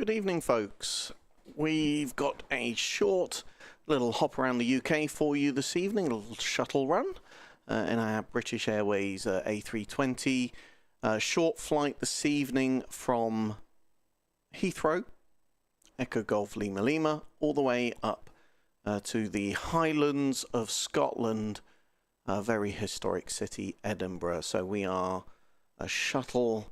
Good evening, folks. We've got a short little hop around the UK for you this evening, a little shuttle run in our British Airways A320. Short flight this evening from Heathrow, Echo Golf Lima Lima, all the way up to the Highlands of Scotland, a very historic city, Edinburgh. So we are a shuttle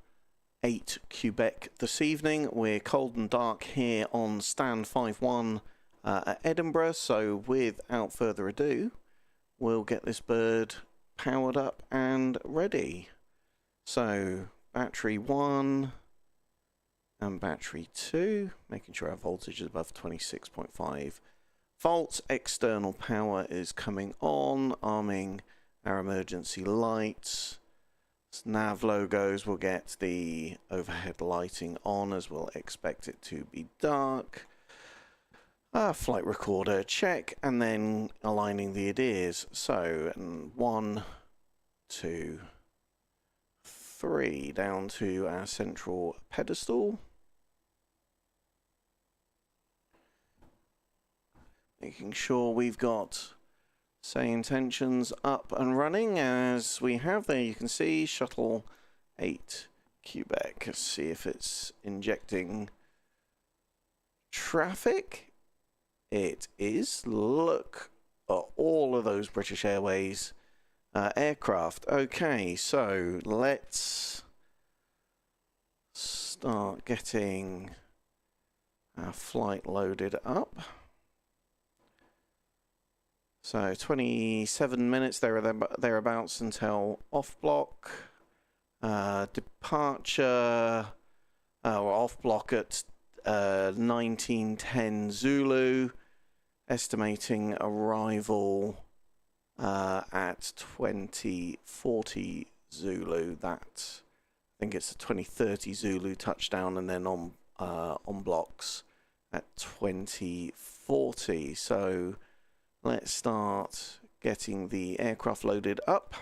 8 Quebec this evening. We're cold and dark here on stand 5-1 at Edinburgh, so without further ado, we'll get this bird powered up and ready. So battery 1 and battery 2, making sure our voltage is above 26.5 volts. External power is coming on, arming our emergency lights. Nav logos will get the overhead lighting on, as we'll expect it to be dark. Flight recorder check, and then aligning the IDs. So 1, 2, 3 down to our central pedestal. Making sure we've got SAYINTENTIONS up and running, as we have there. You can see shuttle 8 Quebec. Let's see if it's injecting traffic. It is. Look at all of those British Airways aircraft. Okay, so let's start getting our flight loaded up. So 27 minutes thereabouts until off block. Departure off block at 1910 Zulu. Estimating arrival at 2040 Zulu. That, I think it's a 2030 Zulu touchdown, and then on blocks at 2040. So let's start getting the aircraft loaded up.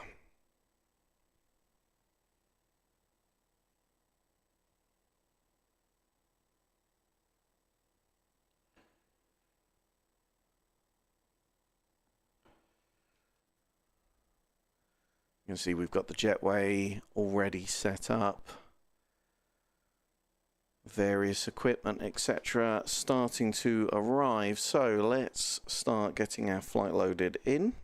You can see we've got the jetway already set up. Various equipment, etc., starting to arrive. So let's start getting our flight loaded in.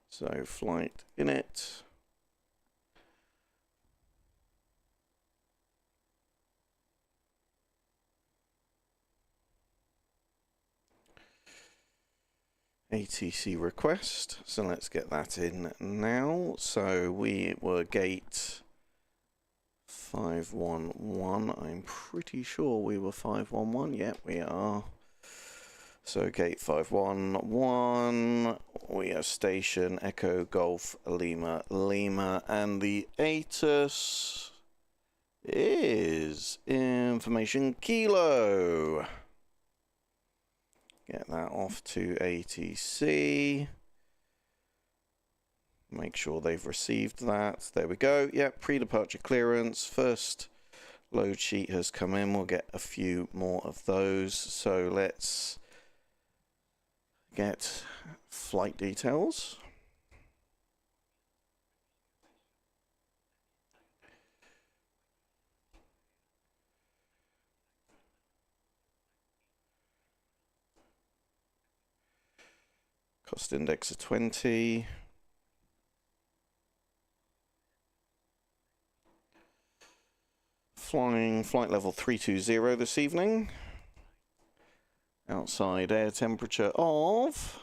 So flight in it. ATC request. So let's get that in now. So we were gate 511. I'm pretty sure we were 511. Yeah, we are. So gate 511. We are station Echo Golf Lima Lima, and the ATIS is information kilo. Get that off to ATC. Make sure they've received that. There we go. Yep, pre-departure clearance. First load sheet has come in. We'll get a few more of those. So let's get flight details. Cost index of 20. Flying flight level 320 this evening. Outside air temperature of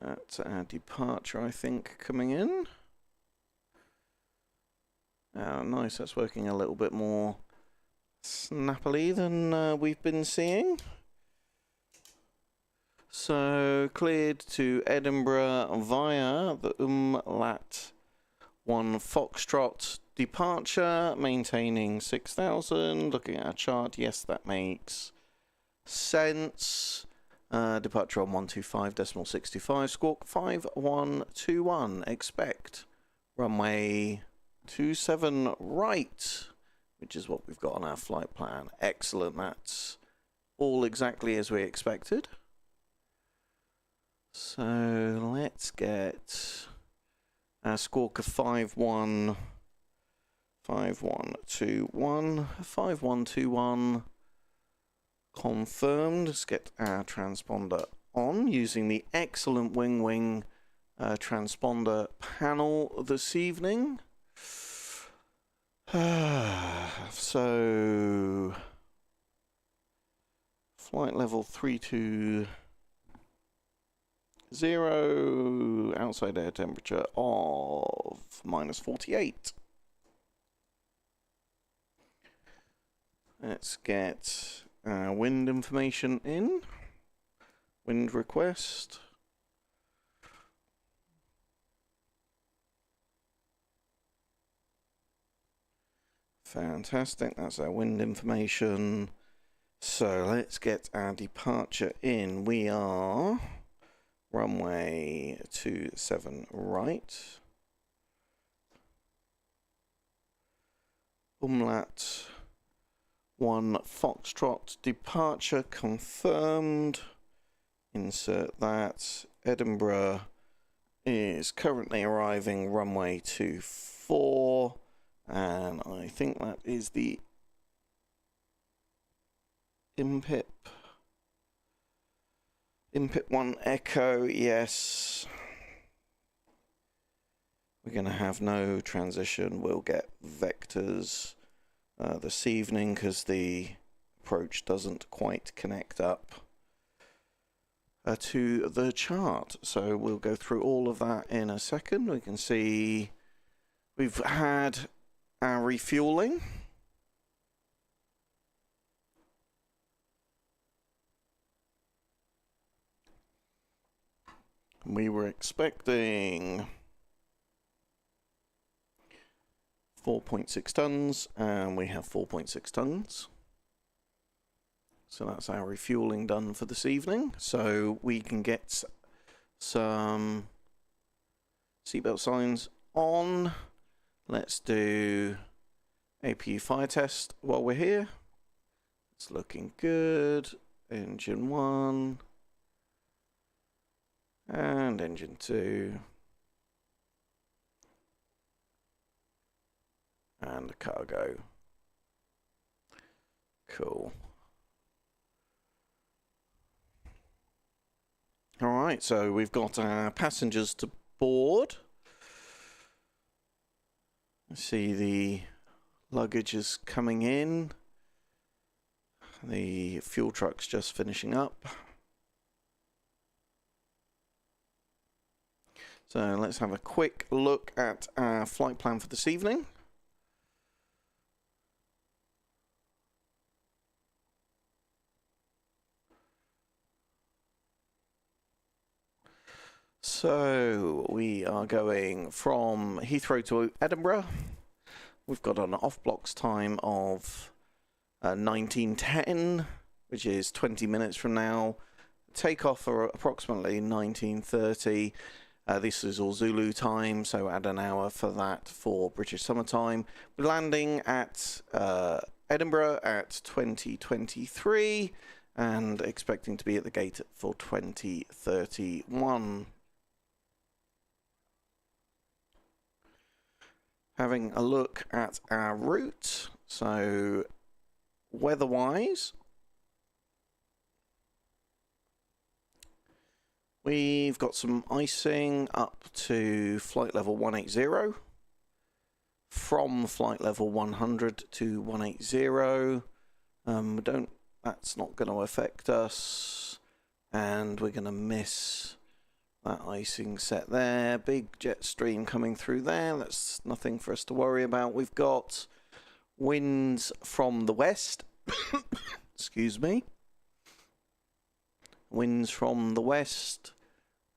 at our departure, I think, coming in. Oh, nice, that's working a little bit more snappily than we've been seeing. So cleared to Edinburgh via the Umlaut 1 Foxtrot departure, maintaining 6,000. Looking at our chart, yes, that makes sense. Departure on 125.625. Squawk 5121. Expect runway 27 right, which is what we've got on our flight plan. Excellent. That's all exactly as we expected. So let's get our squawk of 5121 confirmed. Let's get our transponder on using the excellent wing transponder panel this evening. So flight level 320, outside air temperature of -48. Let's get wind information in. Wind request. Fantastic, that's our wind information. So let's get our departure in. We are runway 27 right. Umlaut 1 Foxtrot, departure confirmed. Insert that. Edinburgh is currently arriving runway 24, and I think that is the IMPIP 1 Echo. Yes, we're going to have no transition. We'll get vectors this evening because the approach doesn't quite connect up to the chart. So we'll go through all of that in a second. We can see we've had our refueling. We were expecting 4.6 tons, and we have 4.6 tons. So that's our refueling done for this evening. So we can get some seatbelt signs on. Let's do APU fire test while we're here. It's looking good. Engine 1 and engine 2. And the cargo. Cool. All right, so we've got our passengers to board. See the luggage is coming in. The fuel truck's just finishing up. So let's have a quick look at our flight plan for this evening. So we are going from Heathrow to Edinburgh. We've got an off-blocks time of 19:10, which is 20 minutes from now. Takeoff for approximately 19:30. This is all Zulu time, so add an hour for that for British summertime. We're landing at Edinburgh at 20:23 and expecting to be at the gate for 20:31. Having a look at our route, so weather-wise, we've got some icing up to flight level 180, from flight level 100 to 180. That's not going to affect us, and we're going to miss that icing set there. Big jet stream coming through there. That's nothing for us to worry about. We've got winds from the west. Excuse me. Winds from the west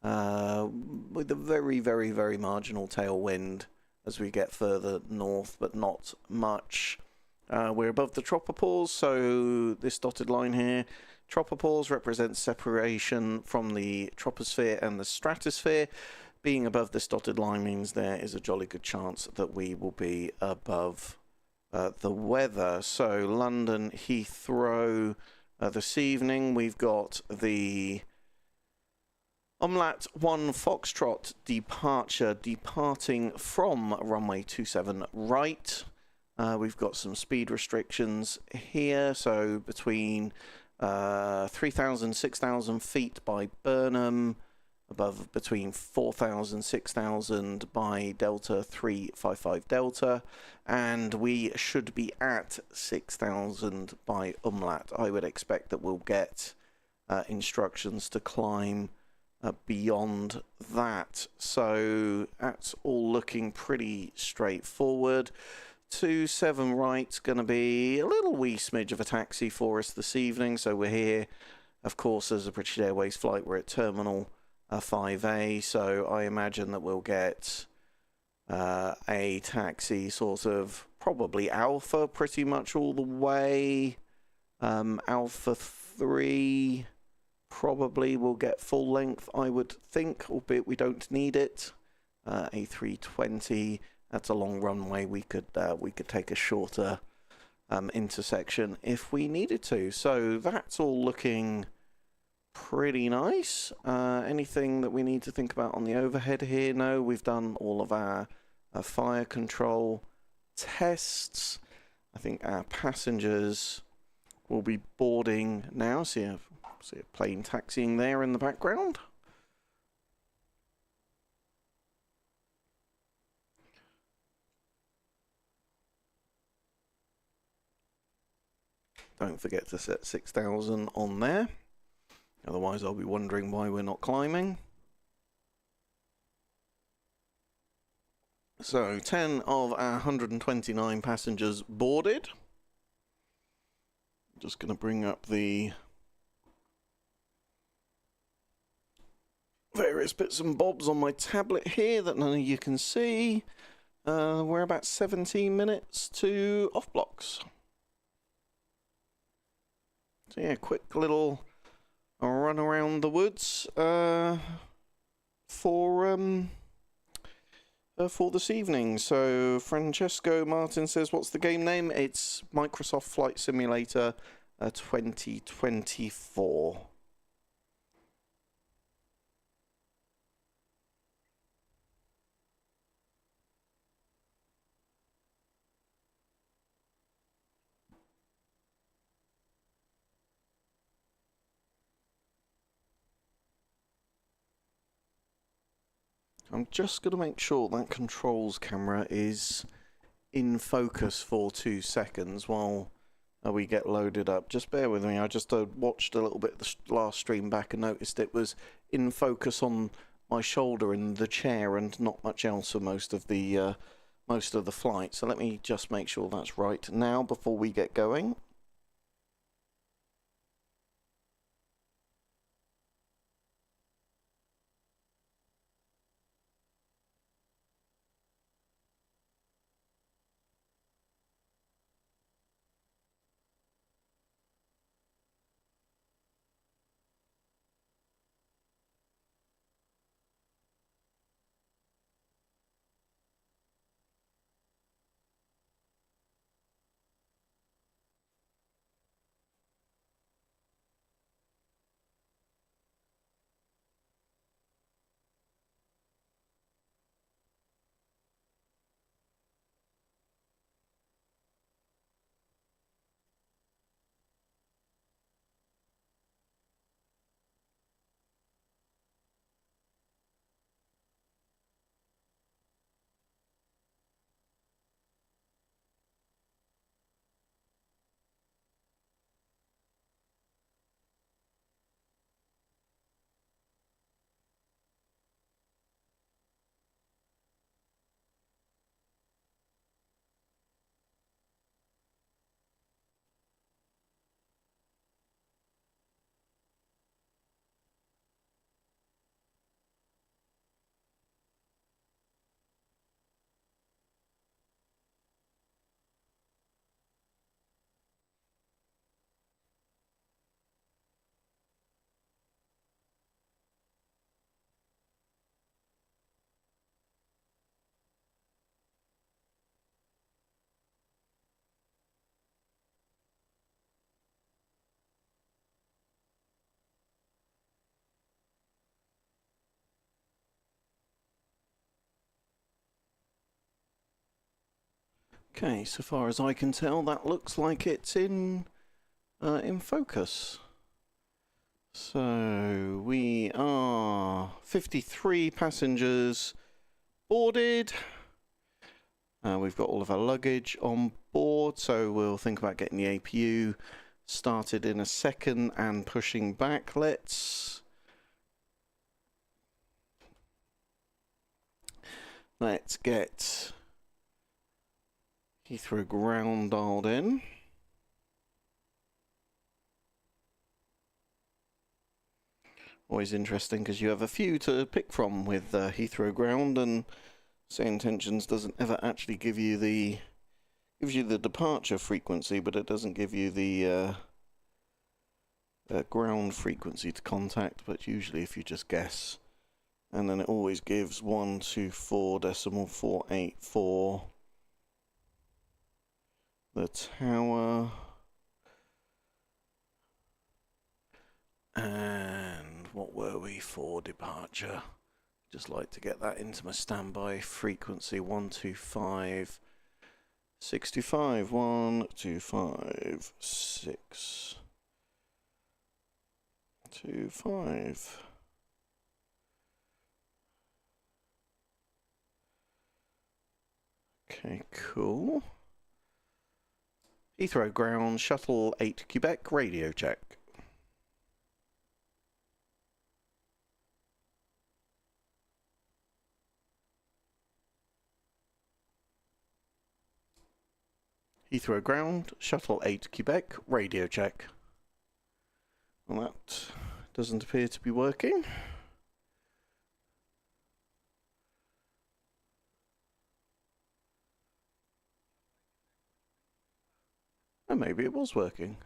with a very, very, very marginal tailwind as we get further north, but not much. We're above the tropopause, so this dotted line here Tropopause represents separation from the troposphere and the stratosphere. Being above this dotted line means there is a jolly good chance that we will be above the weather. So London Heathrow this evening, we've got the Omlat 1 Foxtrot departure departing from runway 27 right. We've got some speed restrictions here, so between 3,000, 6,000 feet by Burnham, above between 4,000, 6,000 by Delta 355 Delta, and we should be at 6,000 by Umlaut. I would expect that we'll get instructions to climb beyond that. So that's all looking pretty straightforward. 27 right's going to be a little wee smidge of a taxi for us this evening. So we're here, of course, as a British Airways flight. We're at Terminal 5A, so I imagine that we'll get a taxi sort of probably Alpha pretty much all the way. Alpha 3 probably will get full length, I would think, albeit we don't need it. A320, that's a long runway. We could take a shorter intersection if we needed to. So that's all looking pretty nice. Anything that we need to think about on the overhead here? No, we've done all of our fire control tests. I think our passengers will be boarding now. See a plane taxiing there in the background. Don't forget to set 6,000 on there. Otherwise, I'll be wondering why we're not climbing. So, 10 of our 129 passengers boarded. Just going to bring up the various bits and bobs on my tablet here that none of you can see. We're about 17 minutes to off blocks. So yeah, quick little run around the woods for this evening. So Francesco Martin says, what's the game name? It's Microsoft Flight Simulator 2024. I'm just going to make sure that controls camera is in focus for 2 seconds while we get loaded up. Just bear with me. I just watched a little bit of the last stream back and noticed it was in focus on my shoulder in the chair and not much else for most of the flight. So let me just make sure that's right now before we get going. Okay, so far as I can tell, that looks like it's in focus. So we are 53 passengers boarded. We've got all of our luggage on board, so we'll think about getting the APU started in a second and pushing back. Let's get Heathrow ground dialed in. Always interesting because you have a few to pick from with Heathrow ground, and SAYINTENTIONS doesn't ever actually give you the departure frequency, but it doesn't give you the ground frequency to contact. But usually, if you just guess, and then it always gives 124.484 the tower. And what were we for departure? Just like to get that into my standby frequency. 125 625 125 625. Okay, cool. Heathrow ground, shuttle 8 Quebec, radio check. Heathrow ground, shuttle 8 Quebec, radio check. Well, that doesn't appear to be working. Oh, maybe it was working.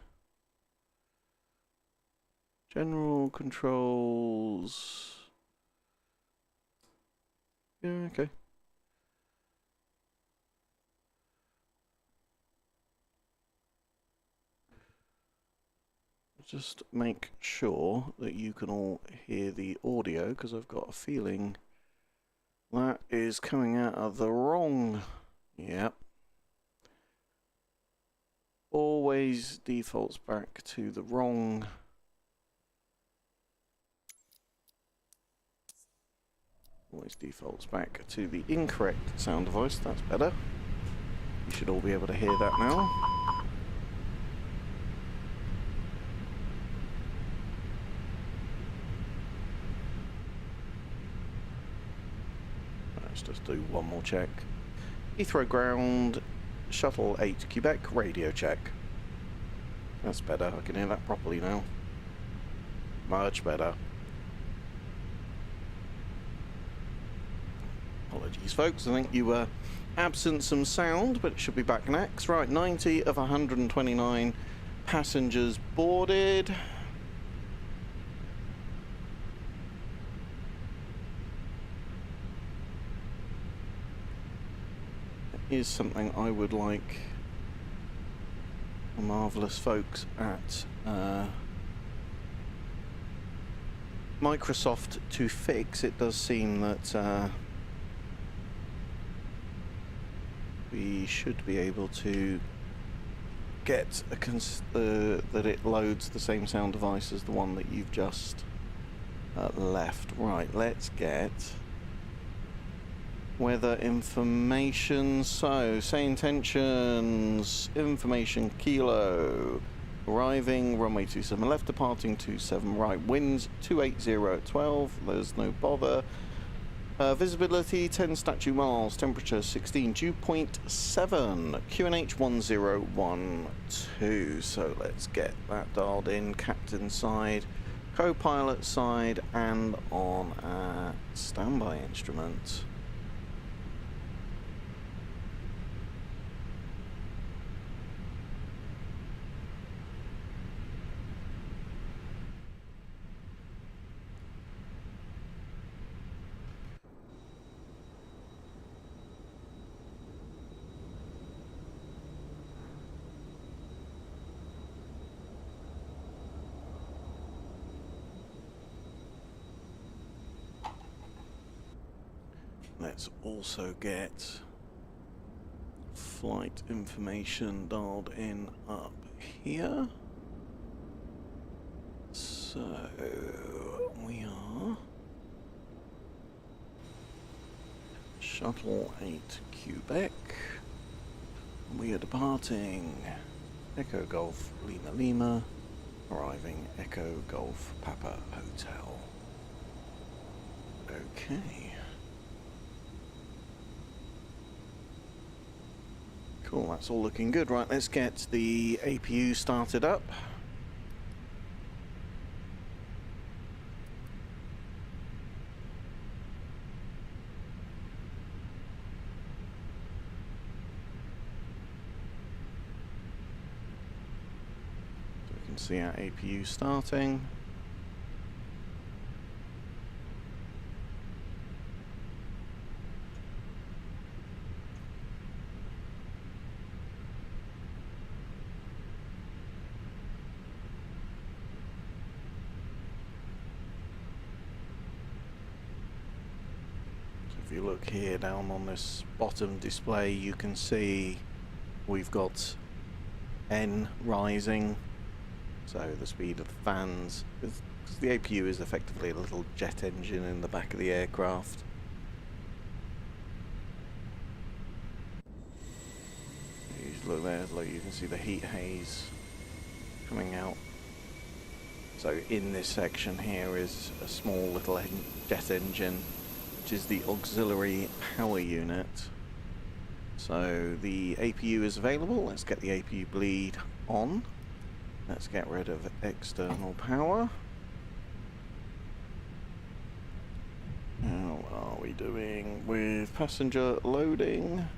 General controls. Yeah, okay. Just make sure that you can all hear the audio, because I've got a feeling that is coming out of the wrong. Yep. Always defaults back to the wrong. Always defaults back to the incorrect sound device. That's better. You should all be able to hear that now. Let's just do one more check. Heathrow ground, shuttle 8 Quebec, radio check. That's better. I can hear that properly now. Much better. Apologies, folks. I think you were absent some sound, but it should be back next. Right, 90 of 129 passengers boarded. Is something I would like the marvellous folks at Microsoft to fix. It does seem that we should be able to get that it loads the same sound device as the one that you've just left. Right, let's get weather information. So, SAYINTENTIONS, information kilo. Arriving, runway 27 left, departing 27 right. Winds 280 at 12, there's no bother. Visibility 10 statute miles, temperature 16, dew point 7, QNH 1012. So let's get that dialed in, captain side, co-pilot side, and on our standby instrument. Let's also get flight information dialed in up here. So we are Shuttle 8 Quebec. We are departing Echo Golf Lima Lima, arriving Echo Golf Papa Hotel. Okay. Cool, that's all looking good. Right, let's get the APU started up. So we can see our APU starting. If you look here down on this bottom display, you can see we've got N rising, so the speed of the fans, because the APU is effectively a little jet engine in the back of the aircraft. You just look there, look, you can see the heat haze coming out. So in this section here is a small little jet engine, which is the auxiliary power unit. So the APU is available. Let's get the APU bleed on. Let's get rid of external power. How are we doing with passenger loading?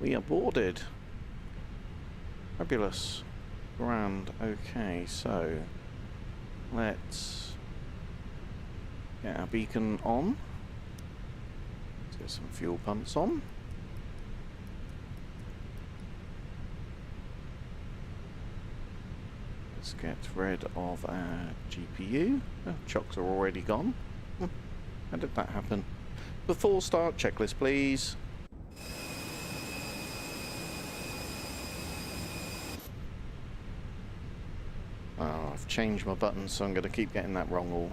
We are boarded. Fabulous. Grand. Okay, so let's get our beacon on. Let's get some fuel pumps on. Let's get rid of our GPU. Oh, chocks are already gone. How did that happen? Before start, checklist please. Oh, I've changed my buttons, so I'm going to keep getting that wrong all.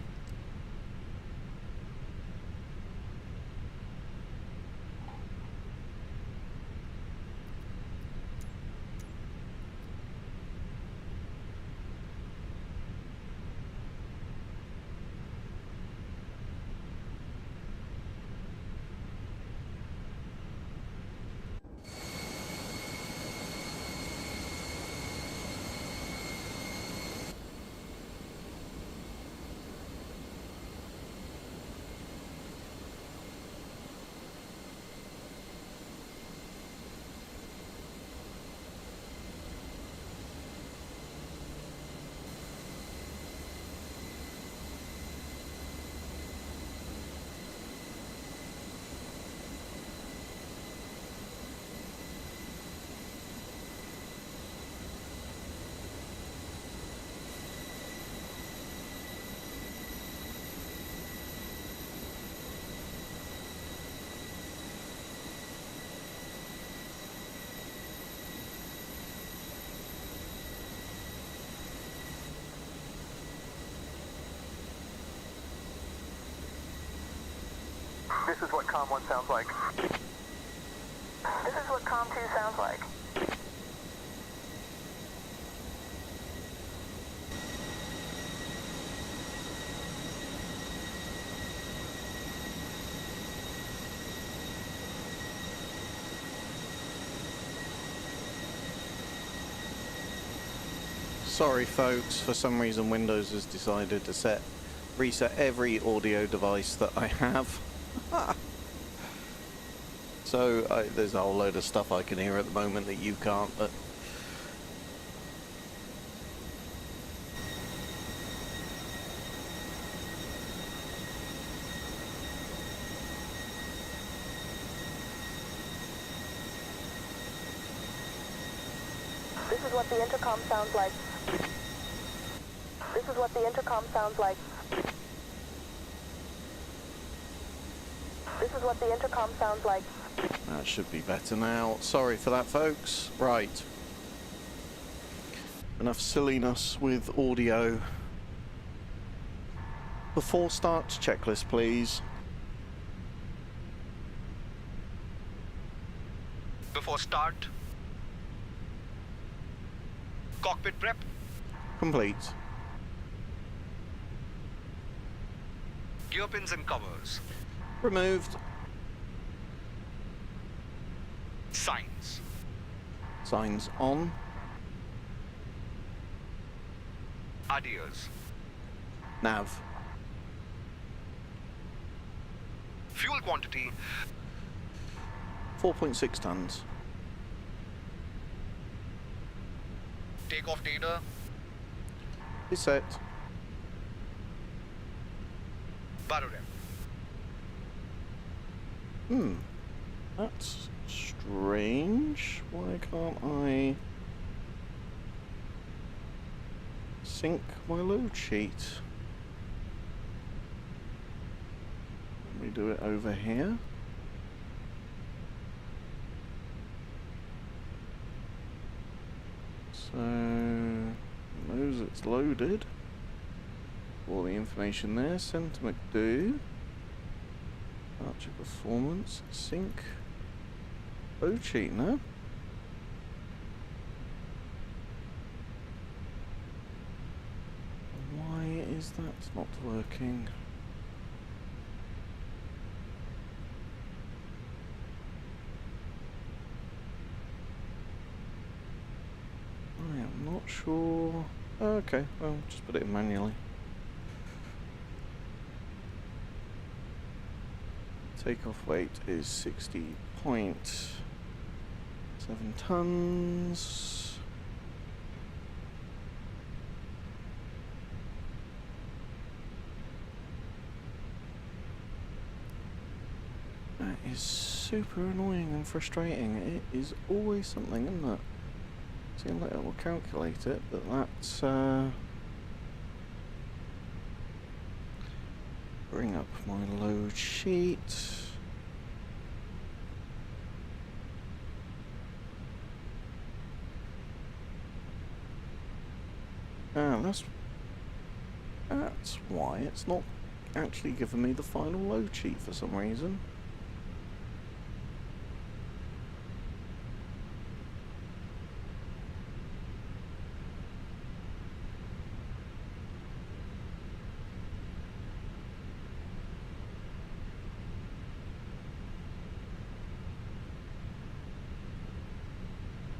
This is what COM 1 sounds like. This is what COM 2 sounds like. Sorry folks, for some reason Windows has decided to reset every audio device that I have. So there's a whole load of stuff I can hear at the moment that you can't, but this is what the intercom sounds like. This is what the intercom sounds like. This This is what the intercom sounds like. That should be better now. Sorry for that, folks. Right. Enough silliness with audio. Before start, checklist, please. Before start, cockpit prep, Complete. gear pins and covers, Removed. signs, Signs on. ADIRS, Nav. fuel quantity, 4.6 tons. takeoff data, Is set. barorem, That's strange. Why can't I sync my load sheet? Let me do it over here. So, knows it's loaded. All the information there. Send to McDo. Archer performance. Sync. Load sheet, no? Why is that not working? I am not sure. Okay, well, just put it in manually. Takeoff weight is 60.7 tons. That is super annoying and frustrating. It is always something, isn't it? Seems like it will calculate it, but that's bring up my load sheet. Ah, that's why it's not actually giving me the final load sheet for some reason.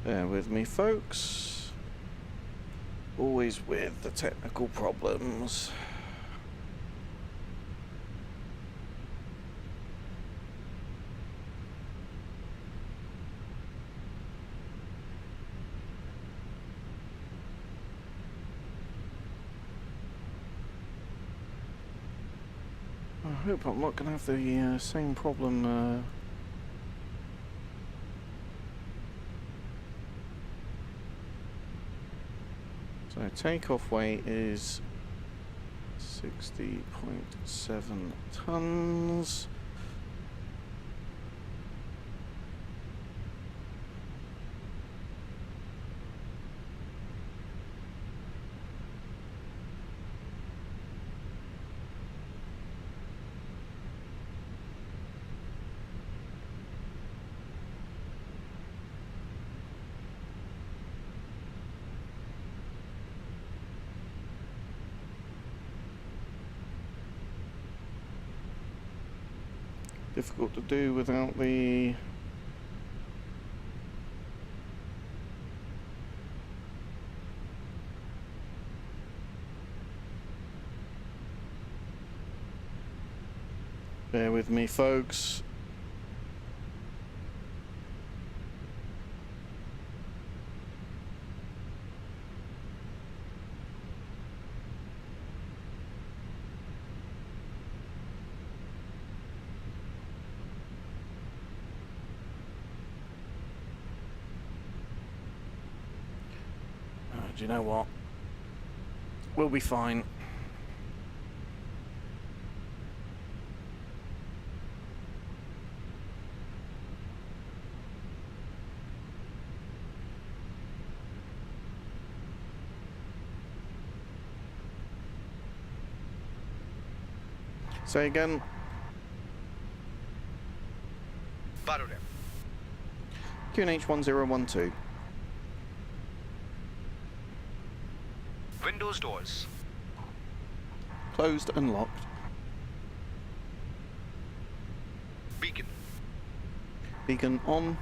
Bear with me, folks. Always with the technical problems. I hope I'm not going to have the same problem So takeoff weight is 60.7 tons. Difficult to do without the bear with me, folks. Do you know what? We'll be fine. Say again. Battlefield. QNH 1012. Windows doors. Closed and locked. Beacon. Beacon on.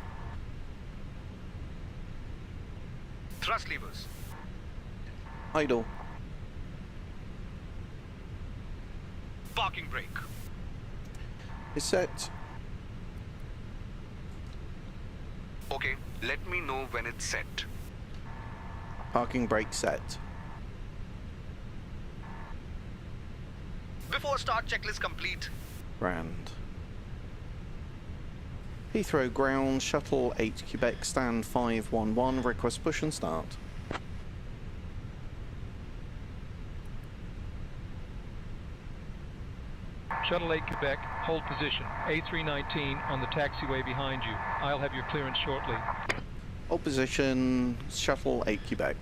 Thrust levers. Idle. Parking brake. Is set. Okay, let me know when it's set. Parking brake set. Before start checklist complete. Grand. Heathrow ground, shuttle 8 Quebec, stand 511, request push and start. Shuttle 8 Quebec, hold position. A319 on the taxiway behind you. I'll have your clearance shortly. Hold position, shuttle 8 Quebec.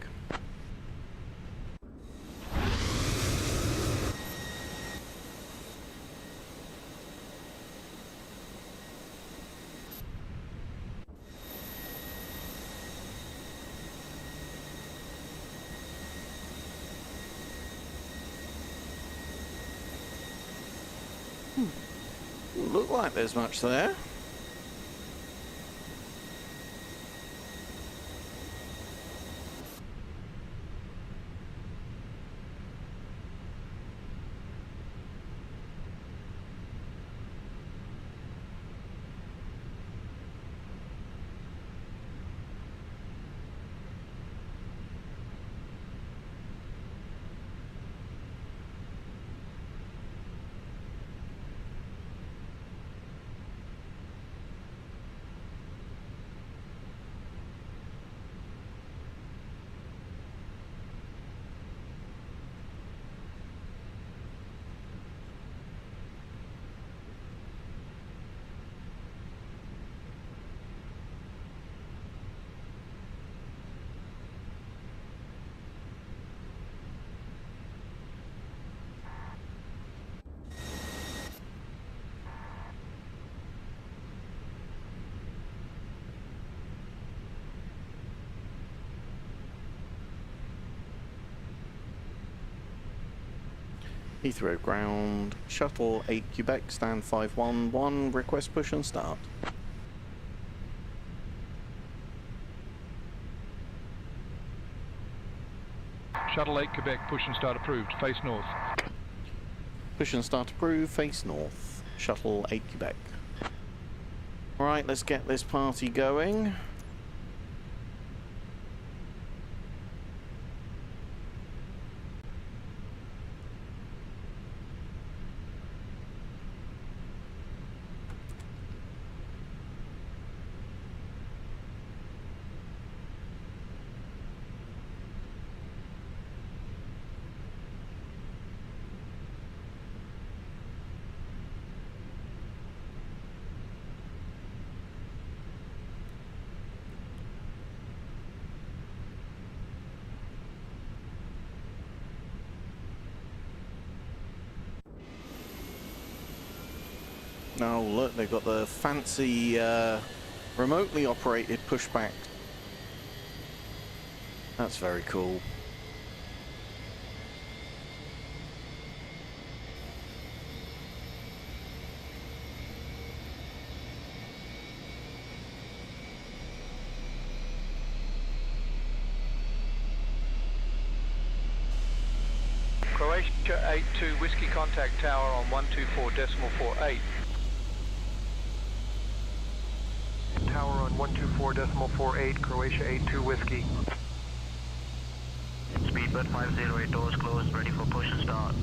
Doesn't look like there's much there. Heathrow ground, shuttle 8 Quebec, stand 511, request push and start. Shuttle 8 Quebec, push and start approved. Face north. Push and start approved, face north, shuttle 8 Quebec. Alright, let's get this party going. Oh look, they've got the fancy remotely operated pushback. That's very cool. Croatia 82 Whiskey contact tower on 124.48. Tower on 124.48, Croatia 82 Whiskey. Speedbird 508, doors closed, ready for push and start.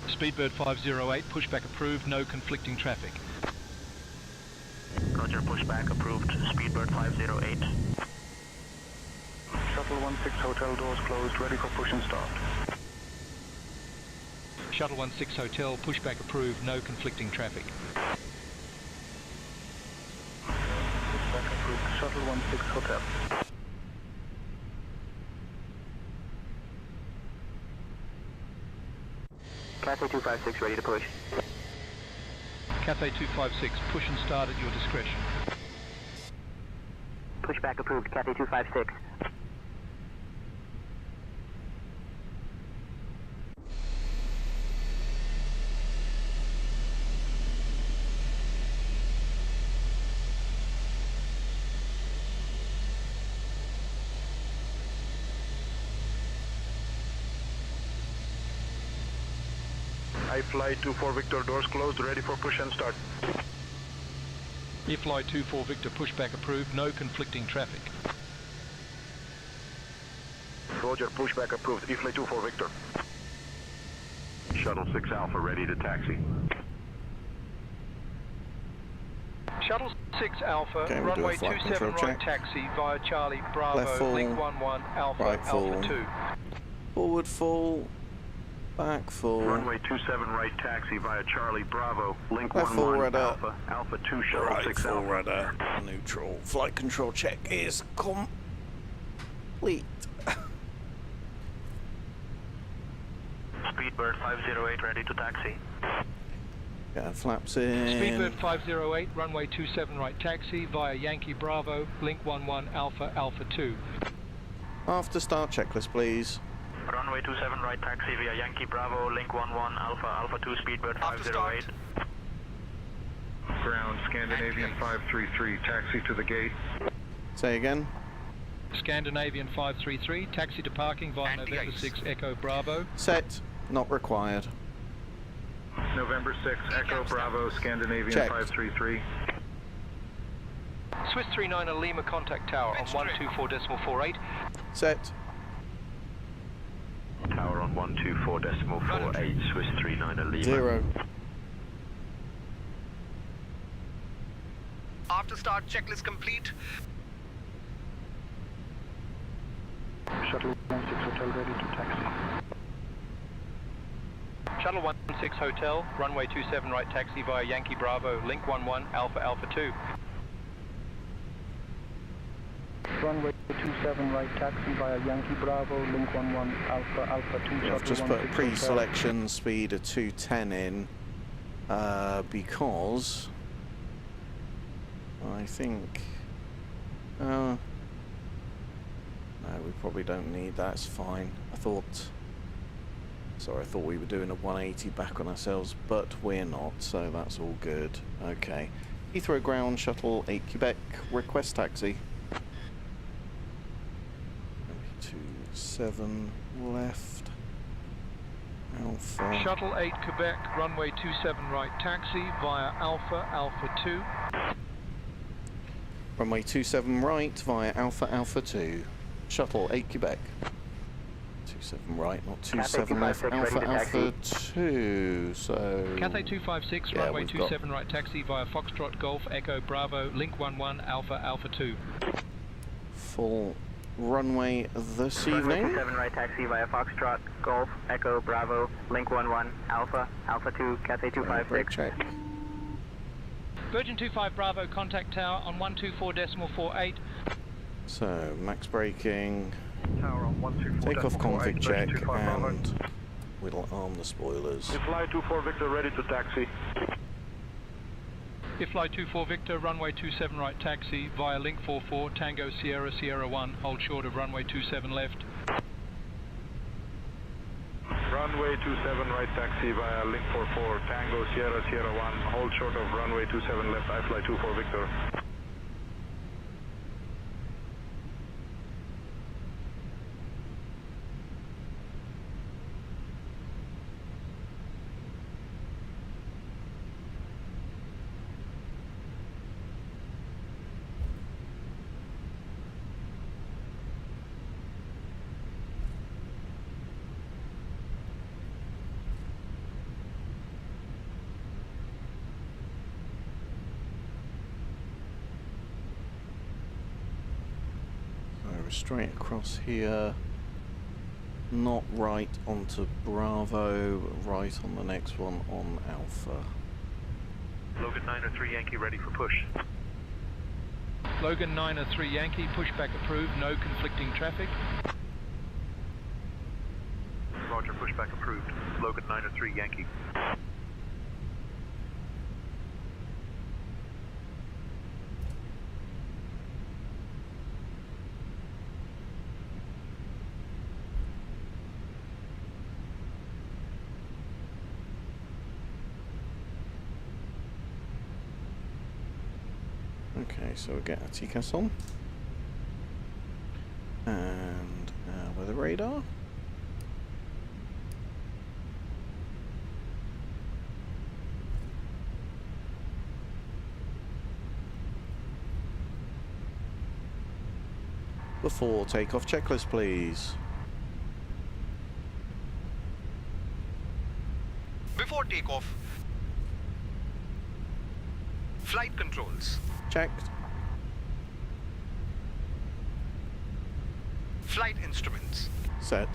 Speedbird 508, pushback approved, no conflicting traffic. Roger, pushback approved, Speedbird 508. Shuttle 16 Hotel, doors closed, ready for push and start. Shuttle 16 Hotel, pushback approved, no conflicting traffic. Pushback approved, Shuttle 16 Hotel. Catch Cathay 256 ready to push. Cathay 256, push and start at your discretion. Pushback approved, Cathay 256. I fly 24 Victor, doors closed, ready for push and start. Fly 24 Victor, pushback approved, no conflicting traffic. Roger, pushback approved, fly 24 Victor. Shuttle 6 Alpha ready to taxi. Shuttle 6 Alpha, Okay, we'll do a runway flight 27 control right check. taxi via Charlie Bravo, Left full, link 11 Alpha, right full. Alpha 2. Forward full, back full. Runway 27 right taxi via Charlie Bravo, link Left full 11 rudder. Alpha, Alpha 2 shuttle Right 6 full Alpha. rudder, neutral. Flight control check is complete. Speedbird 508 ready to taxi. Yeah, flaps in. Speedbird 508, runway 27 right taxi via Yankee Bravo, link 11 Alpha, Alpha 2. After start checklist, please. Runway 27 right taxi via Yankee Bravo, link 11 Alpha, Alpha 2 Speedbird 508. Ground Scandinavian 533, taxi to the gate. Say again. Scandinavian 533, taxi to parking via November 6 Echo Bravo. Set, not required. November 6 Echo Bravo, Scandinavian Check. 533. Swiss 39 Lima contact tower on 124.48. Set. Tower on 124.48, Swiss 39 Lima. 0. After start checklist complete. Shuttle 16 Hotel ready to taxi. Shuttle 16 Hotel, runway 27 right taxi via Yankee Bravo, link 11 Alpha, Alpha 2. Runway 27 right taxi via Yankee Bravo, link 11 Alpha, Alpha 2. I've just put a pre-selection speed of 210 in because I think no, we probably don't need that. It's fine. I thought we were doing a 180 back on ourselves, but we're not, so that's all good. Okay. Heathrow ground shuttle 8 Quebec, request taxi. 27 left. Alpha. Shuttle 8 Quebec, runway 27 right taxi via Alpha, Alpha 2. Runway 27 right via Alpha, Alpha 2. Shuttle 8 Quebec. 27 right, not 27 left. Alpha, Alpha 2. So. Cathay 256, yeah, runway we've got 27 right taxi via Foxtrot Golf, Echo Bravo, link 11 Alpha, Alpha 2. full runway this Runway evening. 27 right taxi via Foxtrot Golf, Echo Bravo, link 11 Alpha, Alpha 2, Cathay Brake 256. check. Virgin 25 Bravo, contact tower on 124.48. So max braking. Tower on 124. Take off config check, 25 Bravo. and we'll arm the spoilers. Fly 24 Victor ready to taxi. Fly 24 Victor, runway 27 right taxi via link 44, Tango Sierra Sierra 1, hold short of runway 27 left. Runway 27 right taxi via link 44, Tango Sierra Sierra 1, hold short of runway 27 left, I fly 24 Victor. Straight across here, not right onto Bravo, right on the next one on Alpha. Logan 903 Yankee ready for push. Logan 903 Yankee, pushback approved, no conflicting traffic. Roger, Roger, pushback approved. Logan 903 Yankee. Okay, so we'll get our TCAS on. And weather radar. Before takeoff checklist, please. Before takeoff, flight controls. Checked. Flight instruments. Set.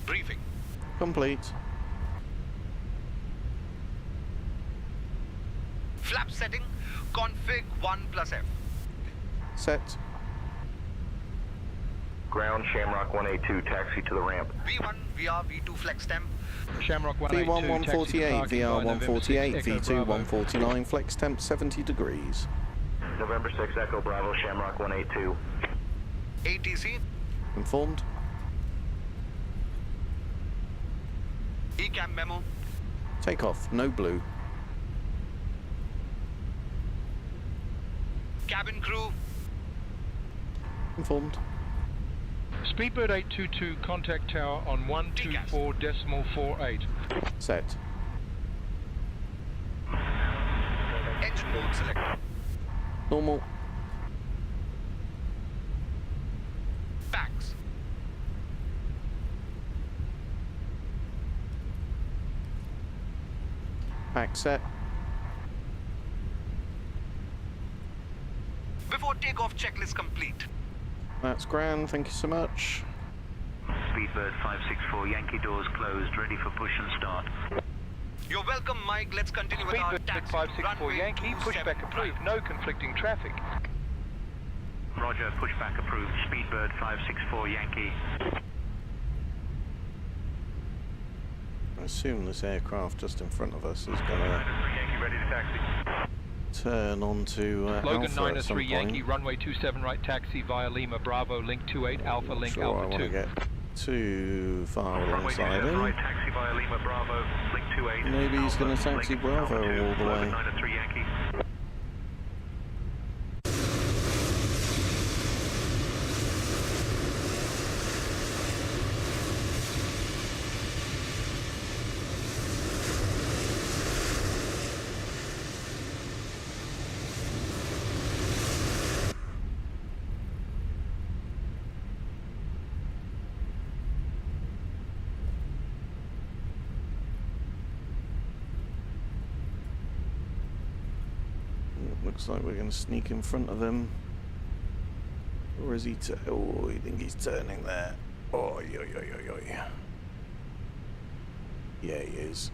Briefing. Complete. Flap setting. Config 1+F. Set. Ground, Shamrock 182, taxi to the ramp. V1 VR V2 flex temp. Shamrock V1 182, 148, VR 148, V2 149, flex temp 70 degrees. November 6 Echo Bravo, Shamrock 182. ATC. Informed. ECAM memo. Takeoff, no blue. Cabin crew. Informed. Speedbird 822, contact tower on 124.48. Set. Engine mode select. Normal. Packs. Pack set. Before takeoff checklist complete. That's grand, thank you so much. Speedbird 564, Yankee doors closed, ready for push and start. You're welcome, Mike. Let's continue with our Speedbird taxi. 564 Runway Yankee, 27 pushback approved, right. no conflicting traffic. Roger, pushback approved. Speedbird 564 Yankee. I assume this aircraft just in front of us is going to Yankee ready to taxi. turn onto Logan Alpha at some 903 point. Yankee, runway 27 right, taxi via Lima Bravo, link 28, Alpha, Not link sure I Alpha want to 2. get too far Runway alongside 27 right, him. taxi via Lima Bravo, link 28. Maybe he's Alpha, going to taxi link Bravo Alpha 2, all the Logan way. 903 Yankee. Looks like we're going to sneak in front of him. Or is he? Oh, I think he's turning there. Oh, yo, yo, yo, yo. Yeah, he is.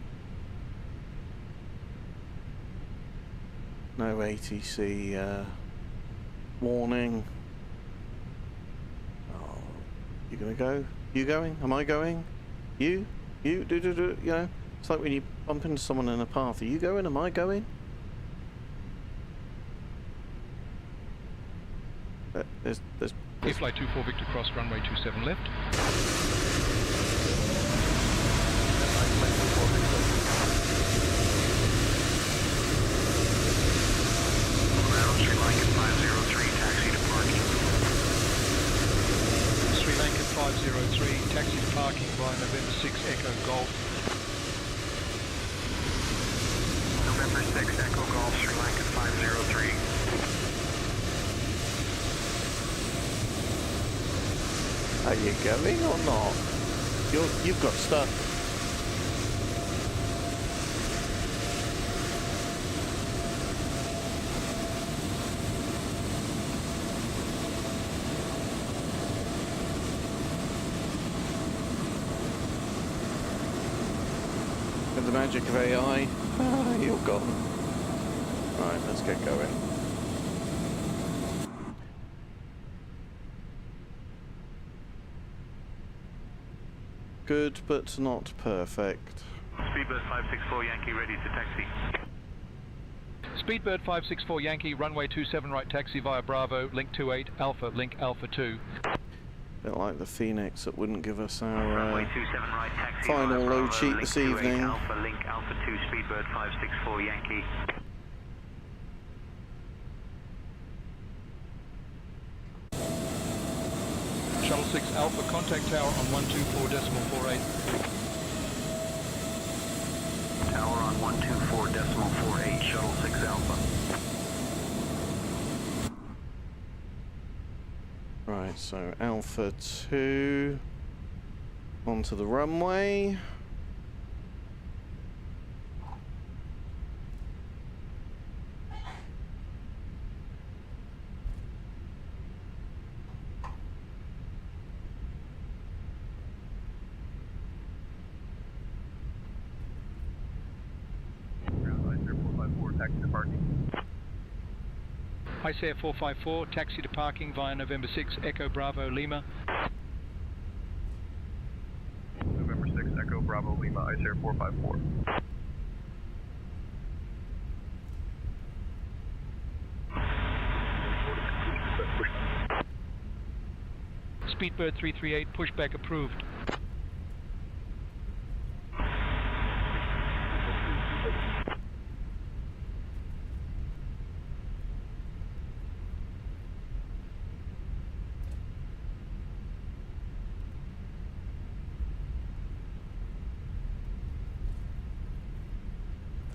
No ATC warning. Oh, you gonna go? You going? Am I going? You? You? Do. You know, it's like when you bump into someone in a path. Are you going? Am I going? There's Flight 24 Victor Cross, runway 27 left. Ground, Sri Lankan 503, taxi to parking. Sri Lankan 503, taxi to parking via November 6 Echo Golf. November 6 Echo Golf, Sri Lankan 503. Are you going or not? You've got stuck. With the magic of AI, you're gone. Right, let's get going. Good, but not perfect. Speedbird 564 Yankee ready to taxi. Speedbird 564 Yankee, runway 27 right, taxi via Bravo, link 28, Alpha, link Alpha 2. Bit like the Phoenix that wouldn't give us Runway our 27 right, taxi final via load Bravo, sheet link this 28, evening. Alpha, link Alpha 2, Speedbird 564 Yankee. Shuttle 6 Alpha, contact tower on 124.48. Tower on 124.48, Shuttle 6 Alpha. Right, so Alpha 2 onto the runway. Taxi to parking. ICAO 454, taxi to parking via November 6, Echo Bravo Lima. November 6, Echo Bravo Lima, ICAO 454. Speedbird 338, pushback approved.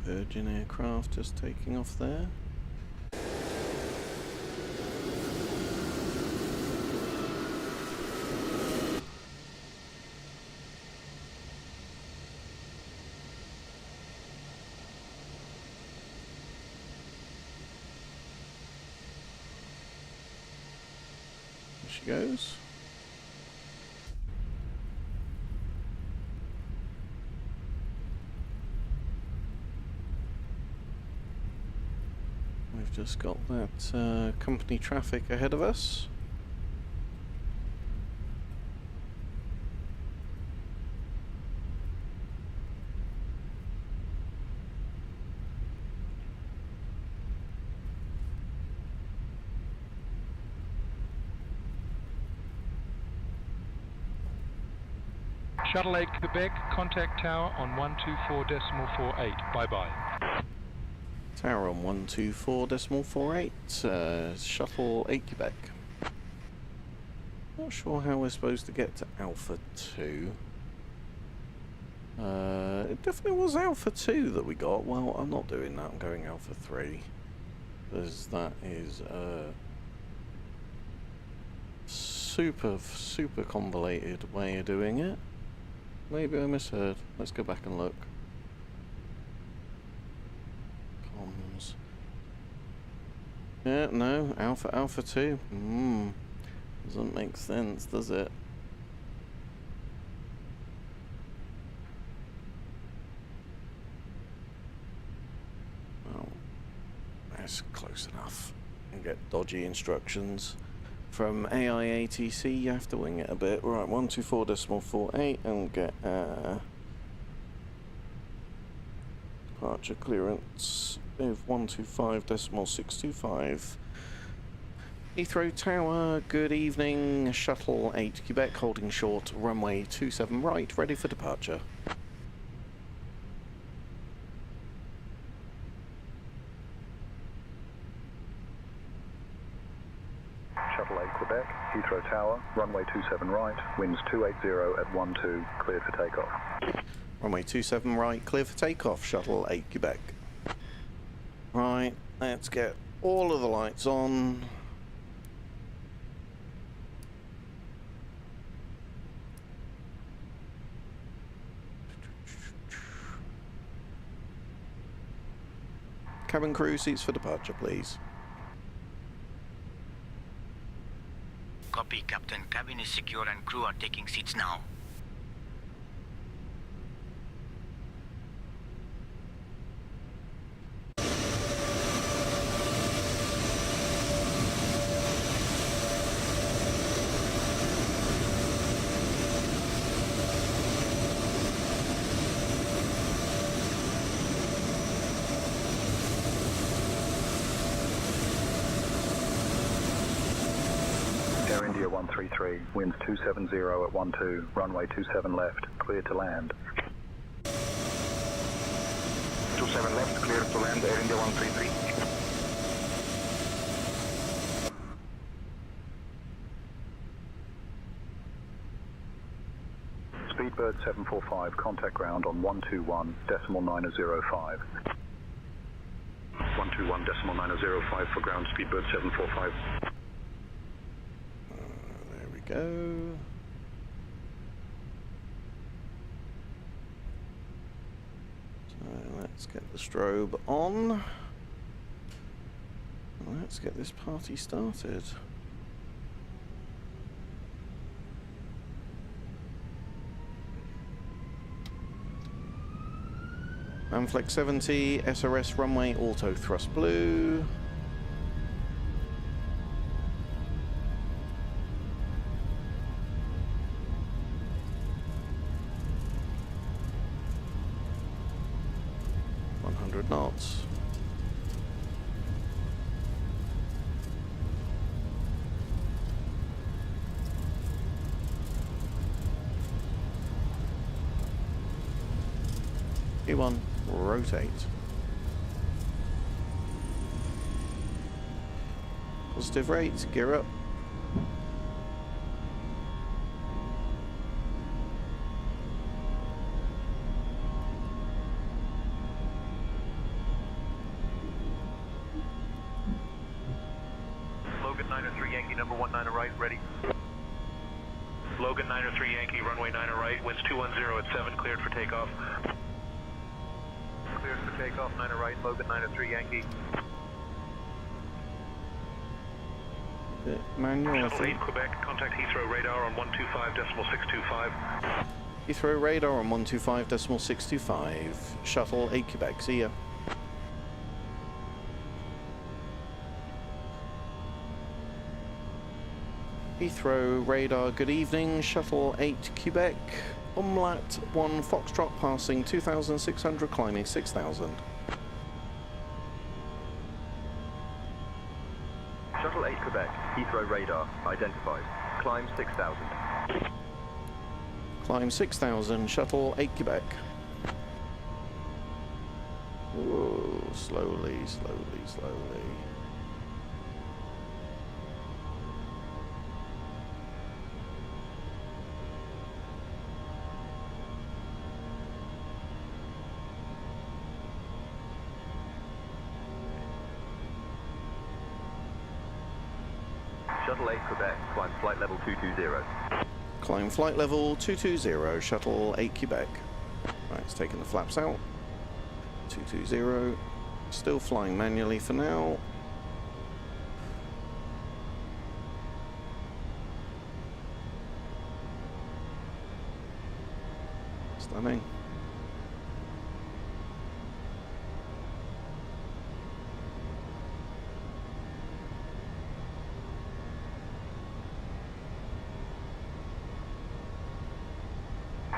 Virgin aircraft just taking off there. There she goes. We've just got that company traffic ahead of us. Shuttle 8 Quebec, contact tower on 124.48. Bye-bye. Tower on 124.48, Shuttle 8 Quebec. Not sure how we're supposed to get to Alpha 2. It definitely was Alpha 2 that we got. Well, I'm not doing that, I'm going Alpha 3. Because that is a super convoluted way of doing it. Maybe I misheard. Let's go back and look. Comms. Yeah, no, Alpha 2. Doesn't make sense, does it? Well, that's close enough. You get dodgy instructions. From AIATC, you have to wing it a bit. Right, 124.48 and get departure clearance of 125.625. Heathrow Tower, good evening. Shuttle 8 Quebec holding short, runway 27 right, ready for departure. Shuttle 8 Quebec, Heathrow Tower, runway 27 right, winds 280 at 12, cleared for takeoff. Runway 27 right, clear for takeoff, Shuttle 8 Quebec. Right, let's get all of the lights on. Cabin crew, seats for departure, please. Copy, Captain. Cabin is secure and crew are taking seats now. 133, winds 270 at 12, runway 27 left, clear to land. 27 left, clear to land, Air India 133. Speedbird 745, contact ground on 121.905. 121.905 for ground, Speedbird 745. There we go. So let's get the strobe on. Let's get this party started. Manflex 70, SRS runway, auto thrust blue. Knots. E1, rotate. Positive rate, gear up. Logan 903 Yankee, number 19 right, ready. Logan 903 Yankee, runway 9 right, winds 210 at 7, cleared for takeoff. Cleared for takeoff, 9 right, Logan 903 Yankee. Bit manual, I Shuttle 8 think. Quebec, contact Heathrow radar on 125.625. Heathrow radar on 125.625. Shuttle 8 Quebec, see ya. Heathrow radar, good evening. Shuttle 8 Quebec. Umlaut 1 Foxtrot passing 2,600, climbing 6,000. Shuttle 8 Quebec, Heathrow radar, identified. Climb 6,000. Climb 6,000, Shuttle 8 Quebec. Whoa, slowly, slowly, slowly. Shuttle 8 Quebec, climb flight level 220. Climb flight level 220, Shuttle 8 Quebec. Right, it's taking the flaps out. 220. Still flying manually for now. Stunning.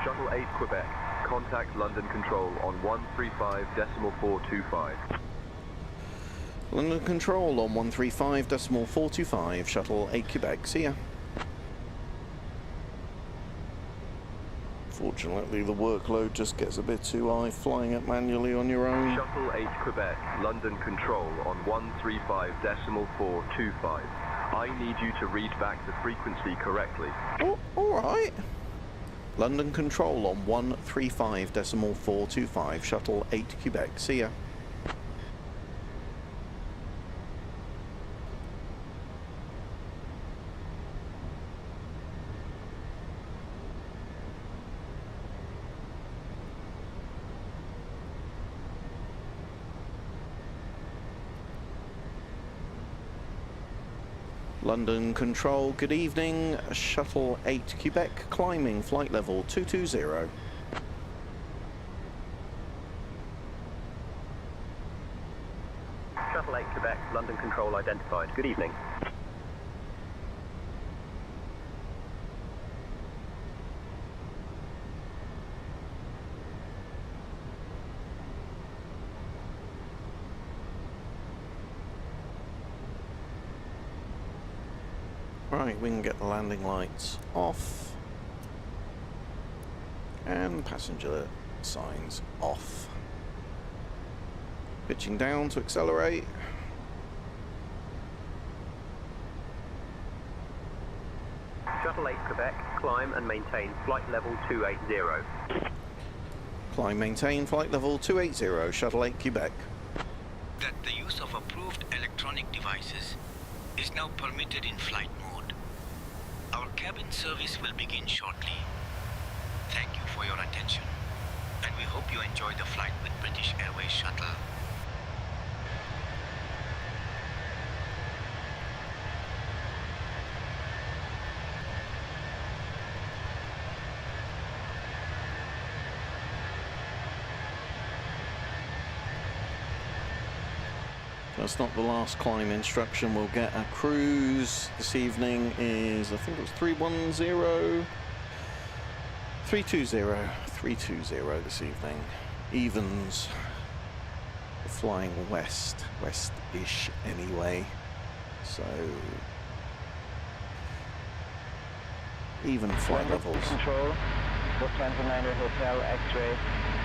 Shuttle 8 Quebec, contact London Control on 135.425. London Control on 135.425, Shuttle 8 Quebec, see ya. Fortunately, the workload just gets a bit too high flying it manually on your own. Shuttle 8 Quebec, London Control on 135.425. I need you to read back the frequency correctly. Oh, alright. London Control on 135.425, Shuttle 8 Quebec, see ya. London Control, good evening. Shuttle 8 Quebec, climbing flight level 220. Shuttle 8 Quebec, London Control identified. Good evening. Right, we can get the landing lights off. And passenger signs off. Pitching down to accelerate. Shuttle 8 Quebec, climb and maintain flight level 280. Climb, maintain flight level 280, Shuttle 8 Quebec. That the use of approved electronic devices is now permitted in flight mode. Our cabin service will begin shortly. Thank you for your attention, and we hope you enjoy the flight with British Airways Shuttle. That's not the last climb instruction we'll get. Our cruise this evening is, I think it was 320. 320 this evening. Evens. We're flying west-ish anyway. So even flight levels. Control, Lufthansa 9er Hotel X-ray,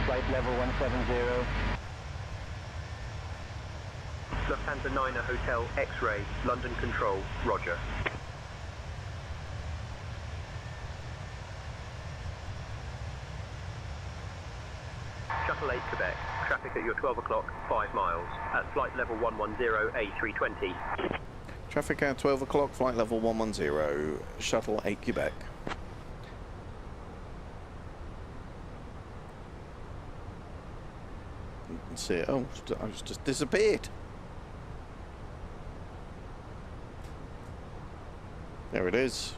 flight level 170. Lufthansa 9er Hotel X-ray, London Control, roger. Shuttle 8 Quebec, traffic at your 12 o'clock, 5 miles, at flight level 110 A320. Traffic at 12 o'clock, flight level 110, Shuttle 8 Quebec. You can see it. Oh, I just disappeared. There it is.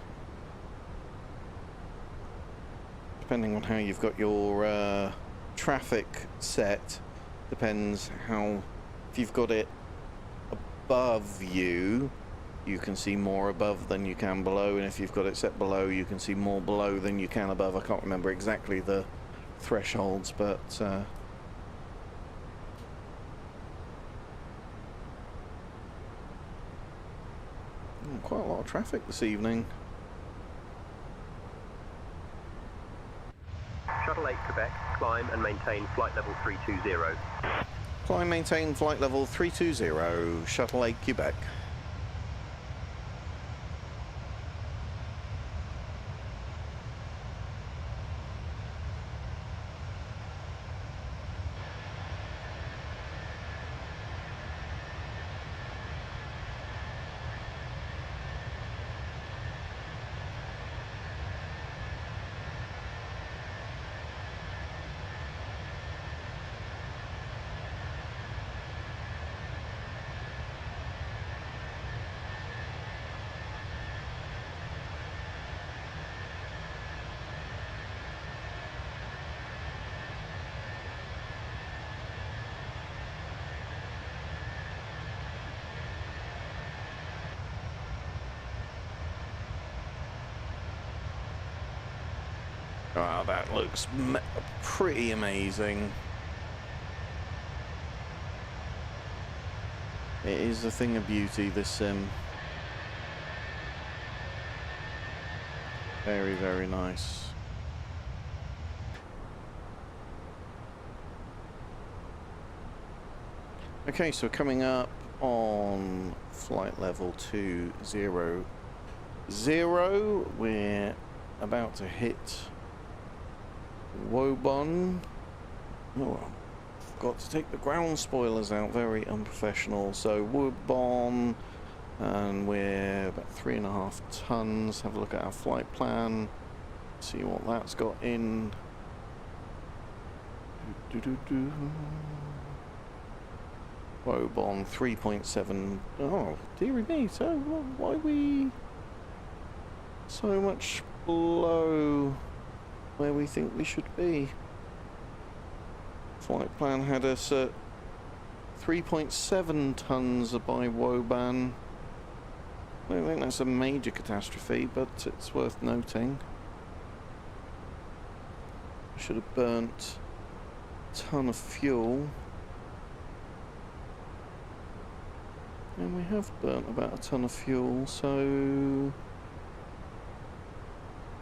Depending on how you've got your traffic set, depends how, if you've got it above you, you can see more above than you can below, and if you've got it set below, you can see more below than you can above. I can't remember exactly the thresholds, but quite a lot of traffic this evening. Shuttle 8 Quebec, climb and maintain flight level 320. Climb, maintain flight level 320, Shuttle 8 Quebec. Wow, that looks pretty amazing. It is a thing of beauty, this sim. Very, very nice. Okay, so coming up on flight level 200, we're about to hit Wobon. Oh, got to take the ground spoilers out, very unprofessional. So Wobon, and we're about 3.5 tons. Have a look at our flight plan, see what that's got in. Wobon 3.7. Oh, dearie me, so why are we so much below where we think we should be? Flight plan had us at 3.7 tons by Woban. I don't think that's a major catastrophe, but it's worth noting. Should have burnt a ton of fuel. And we have burnt about a ton of fuel, so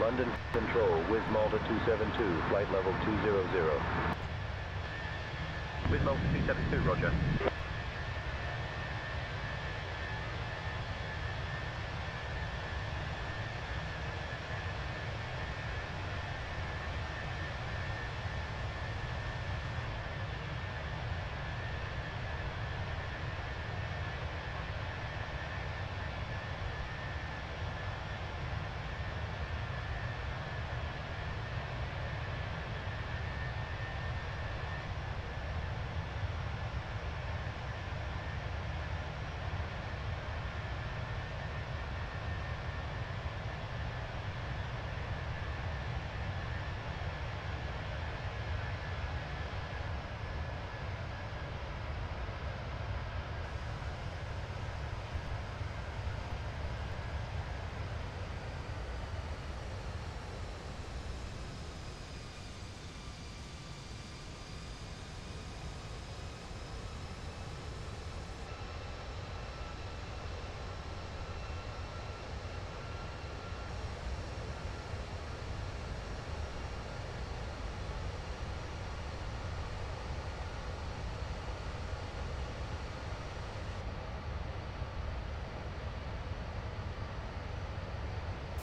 London Control, Wiz Malta 272, flight level 200. Wiz Malta 272, roger.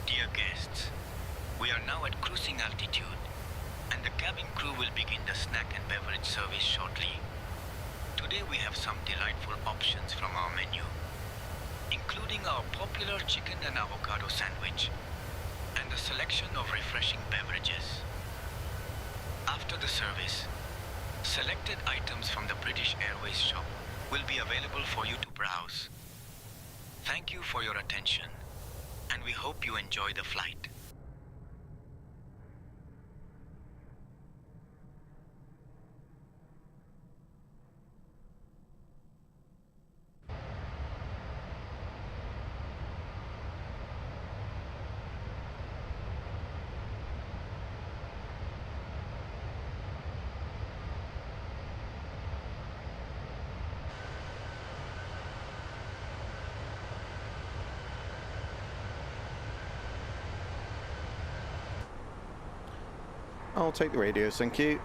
Dear guests, we are now at cruising altitude, and the cabin crew will begin the snack and beverage service shortly. Today we have some delightful options from our menu, including our popular chicken and avocado sandwich, and a selection of refreshing beverages. After the service, selected items from the British Airways shop will be available for you to browse. Thank you for your attention, and we hope you enjoy the flight. I'll take the radios, thank you.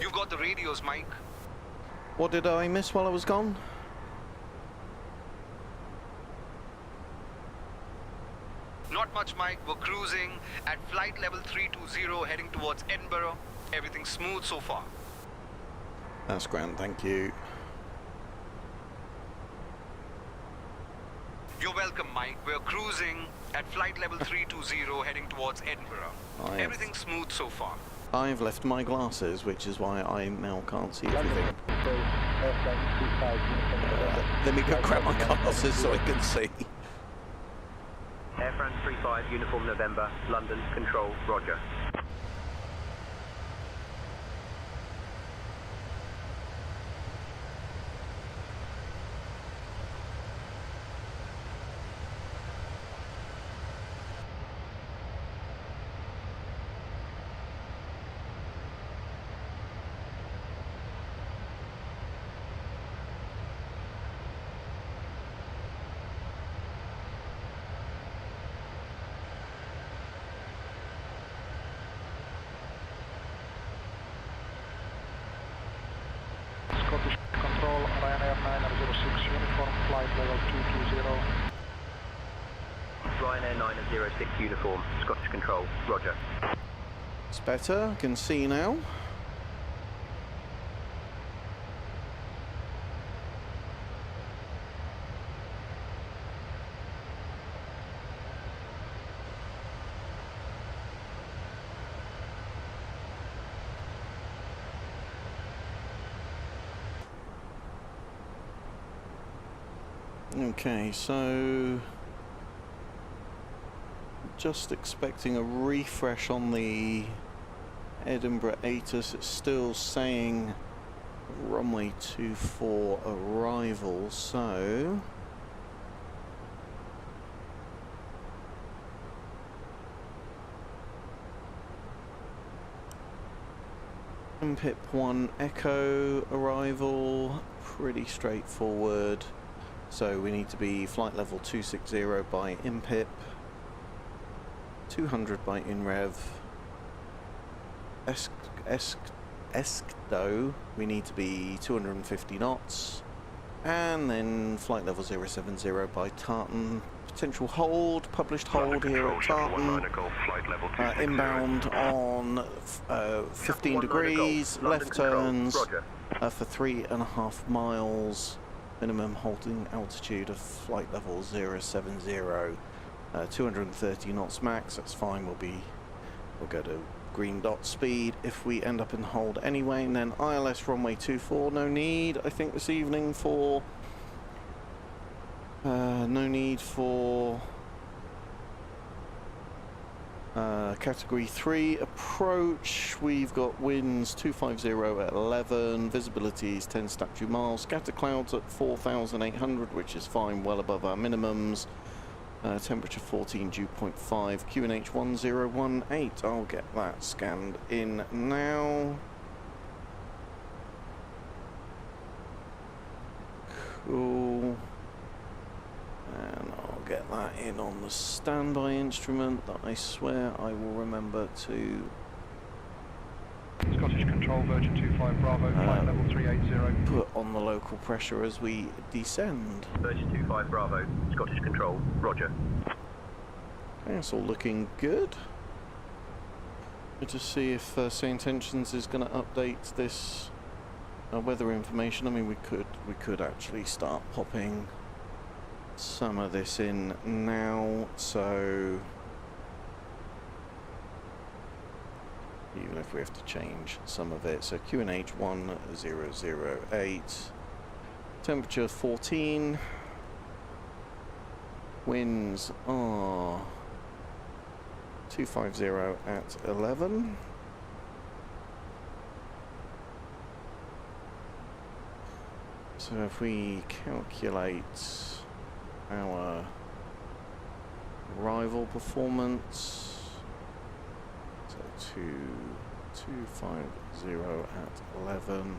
You've got the radios, Mike. What did I miss while I was gone? Not much, Mike. We're cruising at flight level 320, heading towards Edinburgh. Everything's smooth so far. That's grand, thank you. You're welcome, Mike. We're cruising at flight level 320, heading towards Edinburgh. Everything's smooth so far. I've left my glasses, which is why I now can't see everything. Let me go grab my glasses so I can see. Air France 35, Uniform November, London, Control, roger. Control, Ryanair 906, uniform, flight level 220. Ryanair 906, uniform, Scottish Control, roger. It's better, I can see now. Okay, so just expecting a refresh on the Edinburgh ATIS. It's still saying runway 24 arrival, so Pip 1 Echo arrival, pretty straightforward. So we need to be flight level 260 by IMPIP, 200 by INREV, ESCDO, we need to be 250 knots, and then flight level 070 by Tartan. Potential hold, published hold here at Tartan, inbound on 15 degrees, left turns for 3.5 miles, minimum holding altitude of flight level 070, 230 knots max, that's fine, we'll go to green dot speed if we end up in hold anyway, and then ILS runway 24, no need, I think this evening for category 3 approach. We've got winds 250 at 11, visibility is 10 statute miles, scatter clouds at 4,800, which is fine, well above our minimums. Temperature 14, dew point 5, QNH 1018. I'll get that scanned in now. Cool. And I'll get that in on the standby instrument that I swear I will remember to... Scottish Control, Virgin 25 Bravo, flight level 380. Put on the local pressure as we descend. Virgin 25 Bravo, Scottish Control, roger. Okay, that's all looking good. Let's just see if SAYINTENTIONS is going to update this weather information. I mean, we could actually start popping some of this in now, so even if we have to change some of it. So QNH 1008, temperature 14, winds are 250 at 11. So if we calculate our arrival performance, so 250 at 11,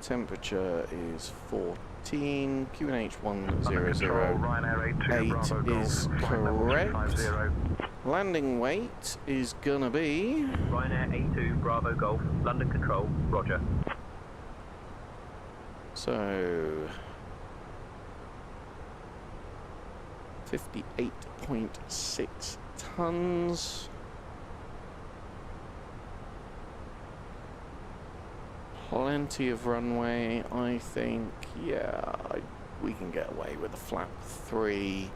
temperature is 14, QNH 1008 is correct. Landing weight is gonna be Ryanair 82 Bravo Golf, London Control, roger. So 58.6 tons. Plenty of runway, I think. Yeah, we can get away with a flap 3,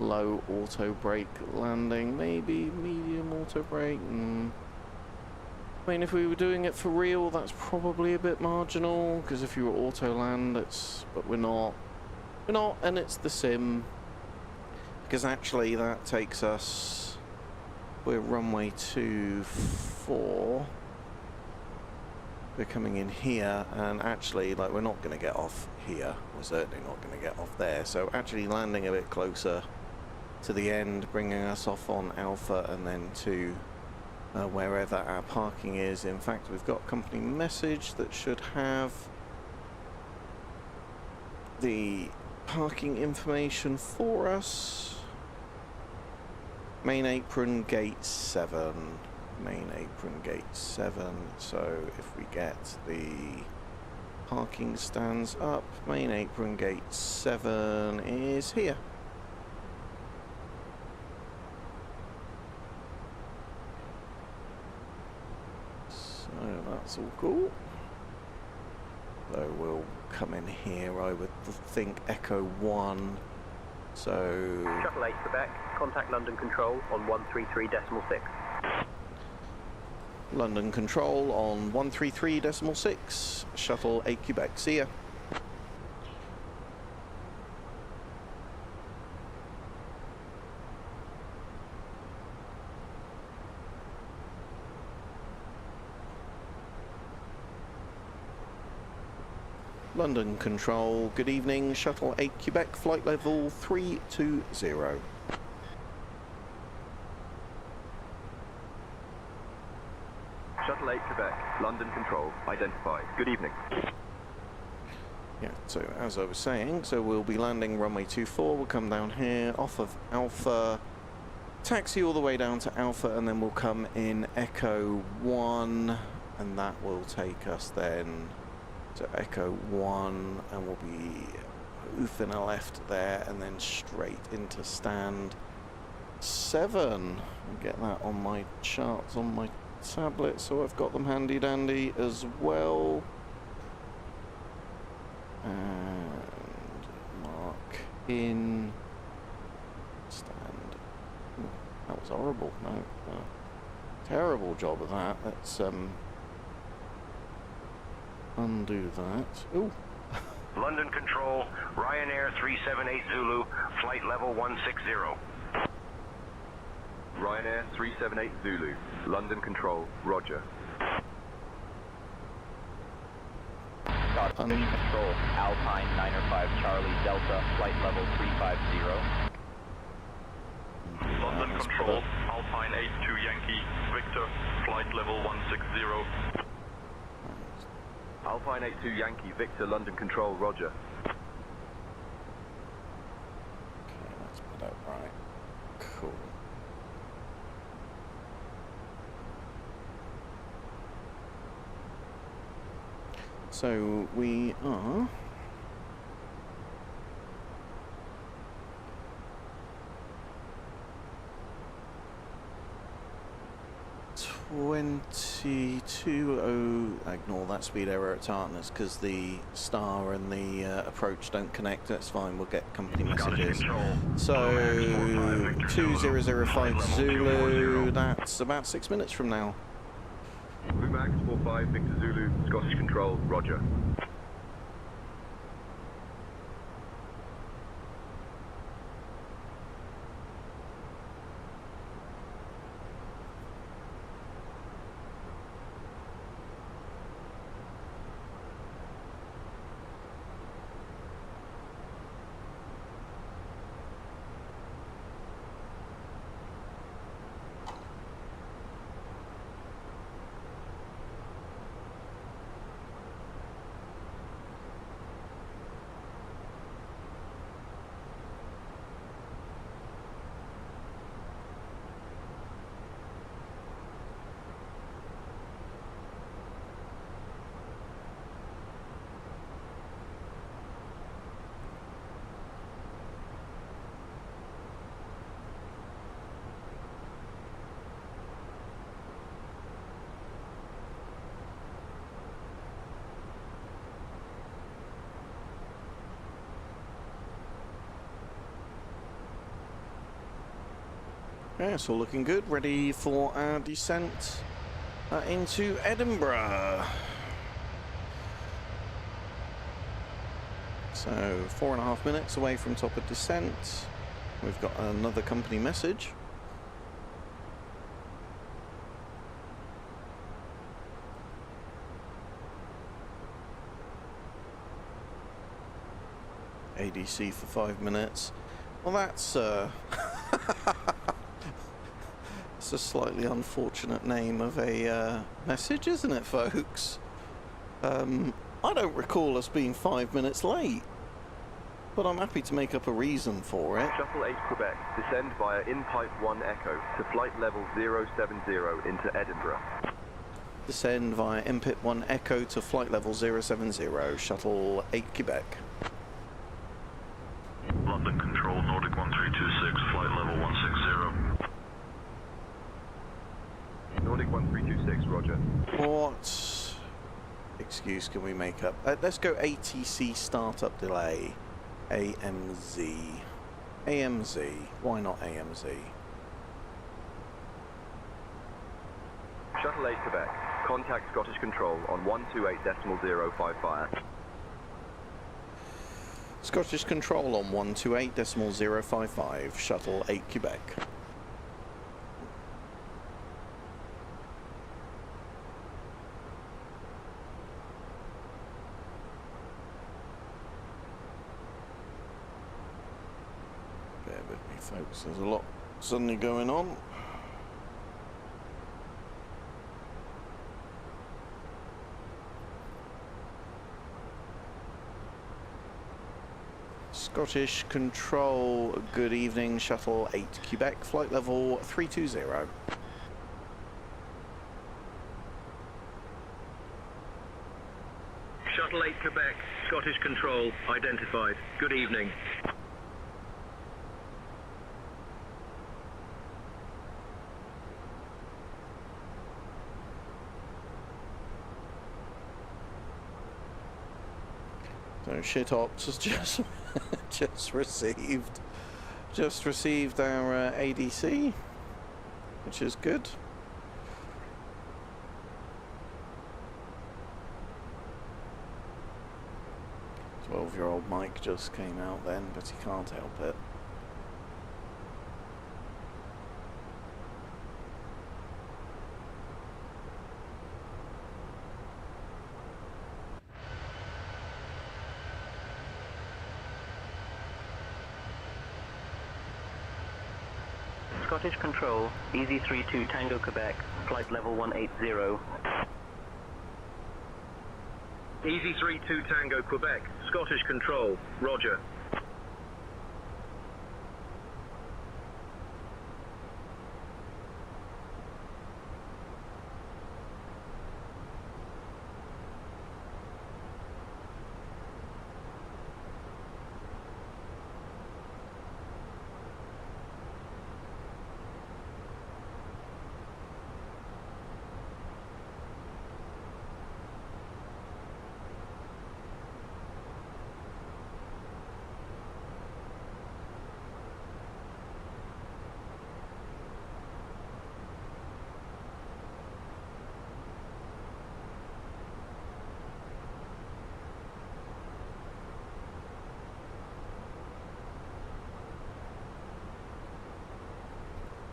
low auto brake landing, maybe medium auto brake. I mean, if we were doing it for real, that's probably a bit marginal, because if you were auto land, but we're not, and it's the sim. Because actually that takes us, we're runway 24, we're coming in here, and actually like we're not going to get off here, we're certainly not going to get off there, so actually landing a bit closer to the end, bringing us off on Alpha and then to wherever our parking is. In fact, we've got company message that should have the parking information for us. Main apron gate 7, main apron gate 7. So if we get the parking stands up, main apron gate 7 is here. So that's all cool. So we'll come in here, I would think Echo 1. So Shuttle 8 Quebec, contact London Control on 133.6. London Control on 133.6, Shuttle 8 Quebec, see ya. London Control, good evening, Shuttle 8 Quebec, flight level 320. Shuttle 8 Quebec, London Control, identified. Good evening. Yeah, so as I was saying, so we'll be landing runway 24, we'll come down here, off of Alpha, taxi all the way down to Alpha, and then we'll come in Echo 1, and that will take us then to Echo 1, and we'll be oofing a left there, and then straight into stand 7. I'll get that on my charts on my tablet, so I've got them handy dandy as well. And mark in stand. Ooh, that was horrible. No, terrible job of that. Let's undo that. Ooh. London Control, Ryanair 378 Zulu, flight level 160. Ryanair 378 Zulu, London Control, roger. Scottish Control, Alpine 905 Charlie Delta, flight level 350. London Control, Alpine 82 Yankee, Victor, flight level 160. Alpine 82 Yankee, Victor, London Control, roger. Okay, let's put that right. Cool. So we are ignore that speed error at Tartness because the star and the approach don't connect. That's fine, we'll get company messages. So 2005 Zulu, that's about 6 minutes from now. Max 45 Victor Zulu, Scottish Control, roger. Yeah, it's all looking good. Ready for our descent into Edinburgh. So 4.5 minutes away from top of descent. We've got another company message. ADC for 5 minutes. Well, that's it's a slightly unfortunate name of a message, isn't it, folks? I don't recall us being 5 minutes late, but I'm happy to make up a reason for it. Shuttle 8 Quebec, descend via in-pipe 1 Echo to flight level 070 into Edinburgh. Descend via in-pipe 1 Echo to flight level 070, Shuttle 8 Quebec. London Control, Nordic 1326, flight level 160. Nordic 1326, roger. What excuse can we make up? Let's go ATC startup delay. AMZ. AMZ. Why not AMZ? Shuttle 8 Quebec, contact Scottish Control on 128.055. Scottish Control on 128.055, Shuttle 8 Quebec. Bear with me, folks, there's a lot suddenly going on. Scottish Control, good evening, Shuttle 8 Quebec, flight level 320. Shuttle 8 Quebec, Scottish Control, identified. Good evening. So SHITOPS has just received our ADC, which is good. "12-year-old Mike just came out then, but he can't help it." Scottish Control, Easy 32 Tango Quebec, flight level 180. Easy 32 Tango Quebec, Scottish Control, roger.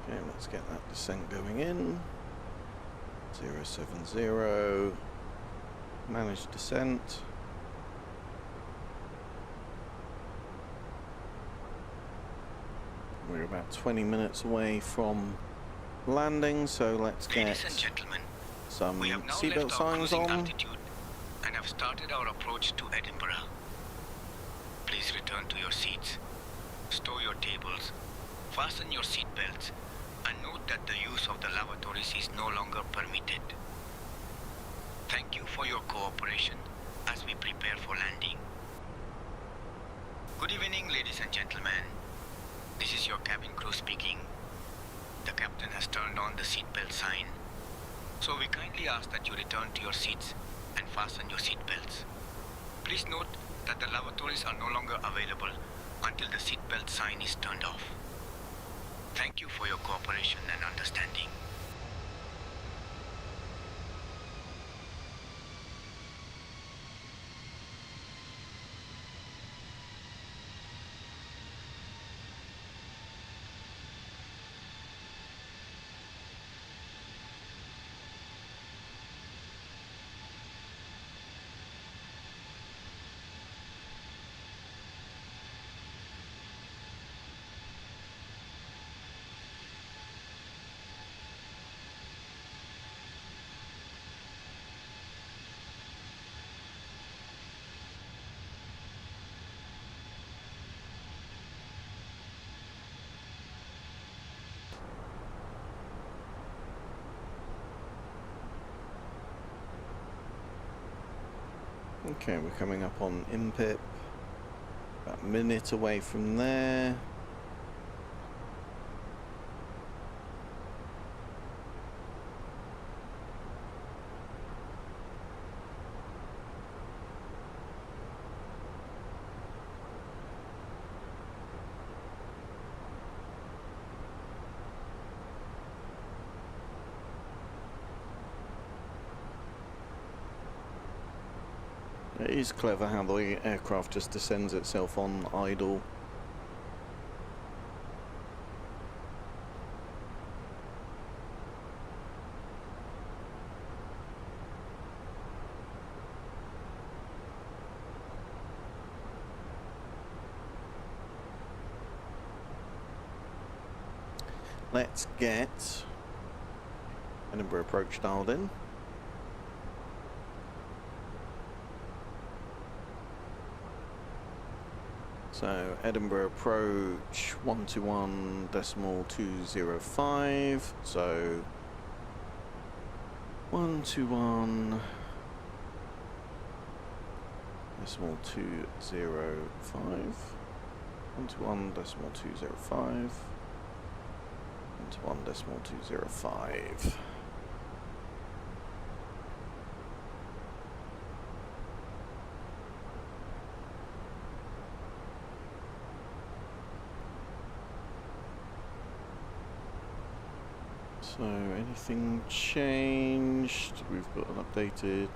Okay, let's get that descent going in. 070. Manage descent. We're about 20 minutes away from landing, so let's get some seatbelt signs on. And have started our approach to Edinburgh. Please return to your seats. Stow your tables. Fasten your seat belts. And note that the use of the lavatories is no longer permitted. Thank you for your cooperation as we prepare for landing. Good evening, ladies and gentlemen. This is your cabin crew speaking. The captain has turned on the seatbelt sign, so we kindly ask that you return to your seats and fasten your seat belts. Please note that the lavatories are no longer available until the seatbelt sign is turned off. Thank you for your cooperation and understanding. Okay, we're coming up on IMPIP. About a minute away from there. It is clever how the aircraft just descends itself on idle. Let's get Edinburgh approach dialed in. So Edinburgh approach 121.205. So 121.205. 121.205. 121.205. So anything changed? We've got an updated.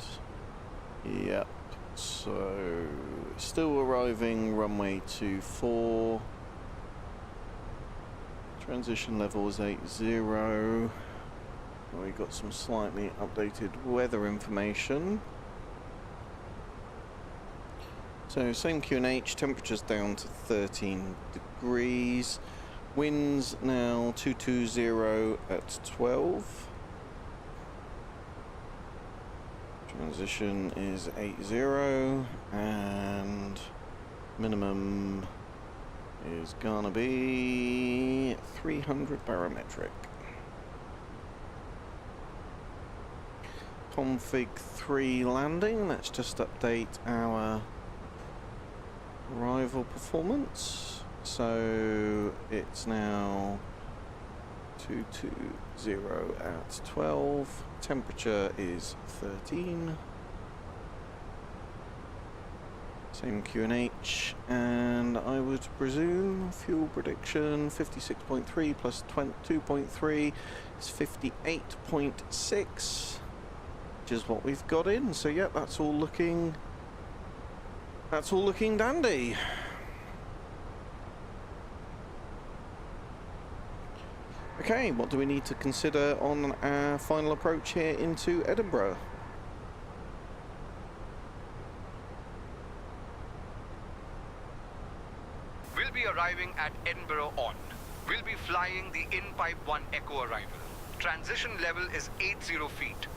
Yep. So still arriving runway 24. Transition level is 80. We got some slightly updated weather information. So same QNH, temperatures down to 13 degrees. Winds now 220 at 12. Transition is 80 and minimum is gonna be 300 barometric. Config 3 landing, let's just update our arrival performance. So it's now 220 at 12, temperature is 13, same QNH, and I would presume fuel prediction 56.3 plus 2.3 is 58.6, which is what we've got in. So yeah, that's all looking dandy. Okay, what do we need to consider on our final approach here into Edinburgh? We'll be arriving at Edinburgh on. We'll be flying the in-pipe 1 Echo arrival. Transition level is 80 feet.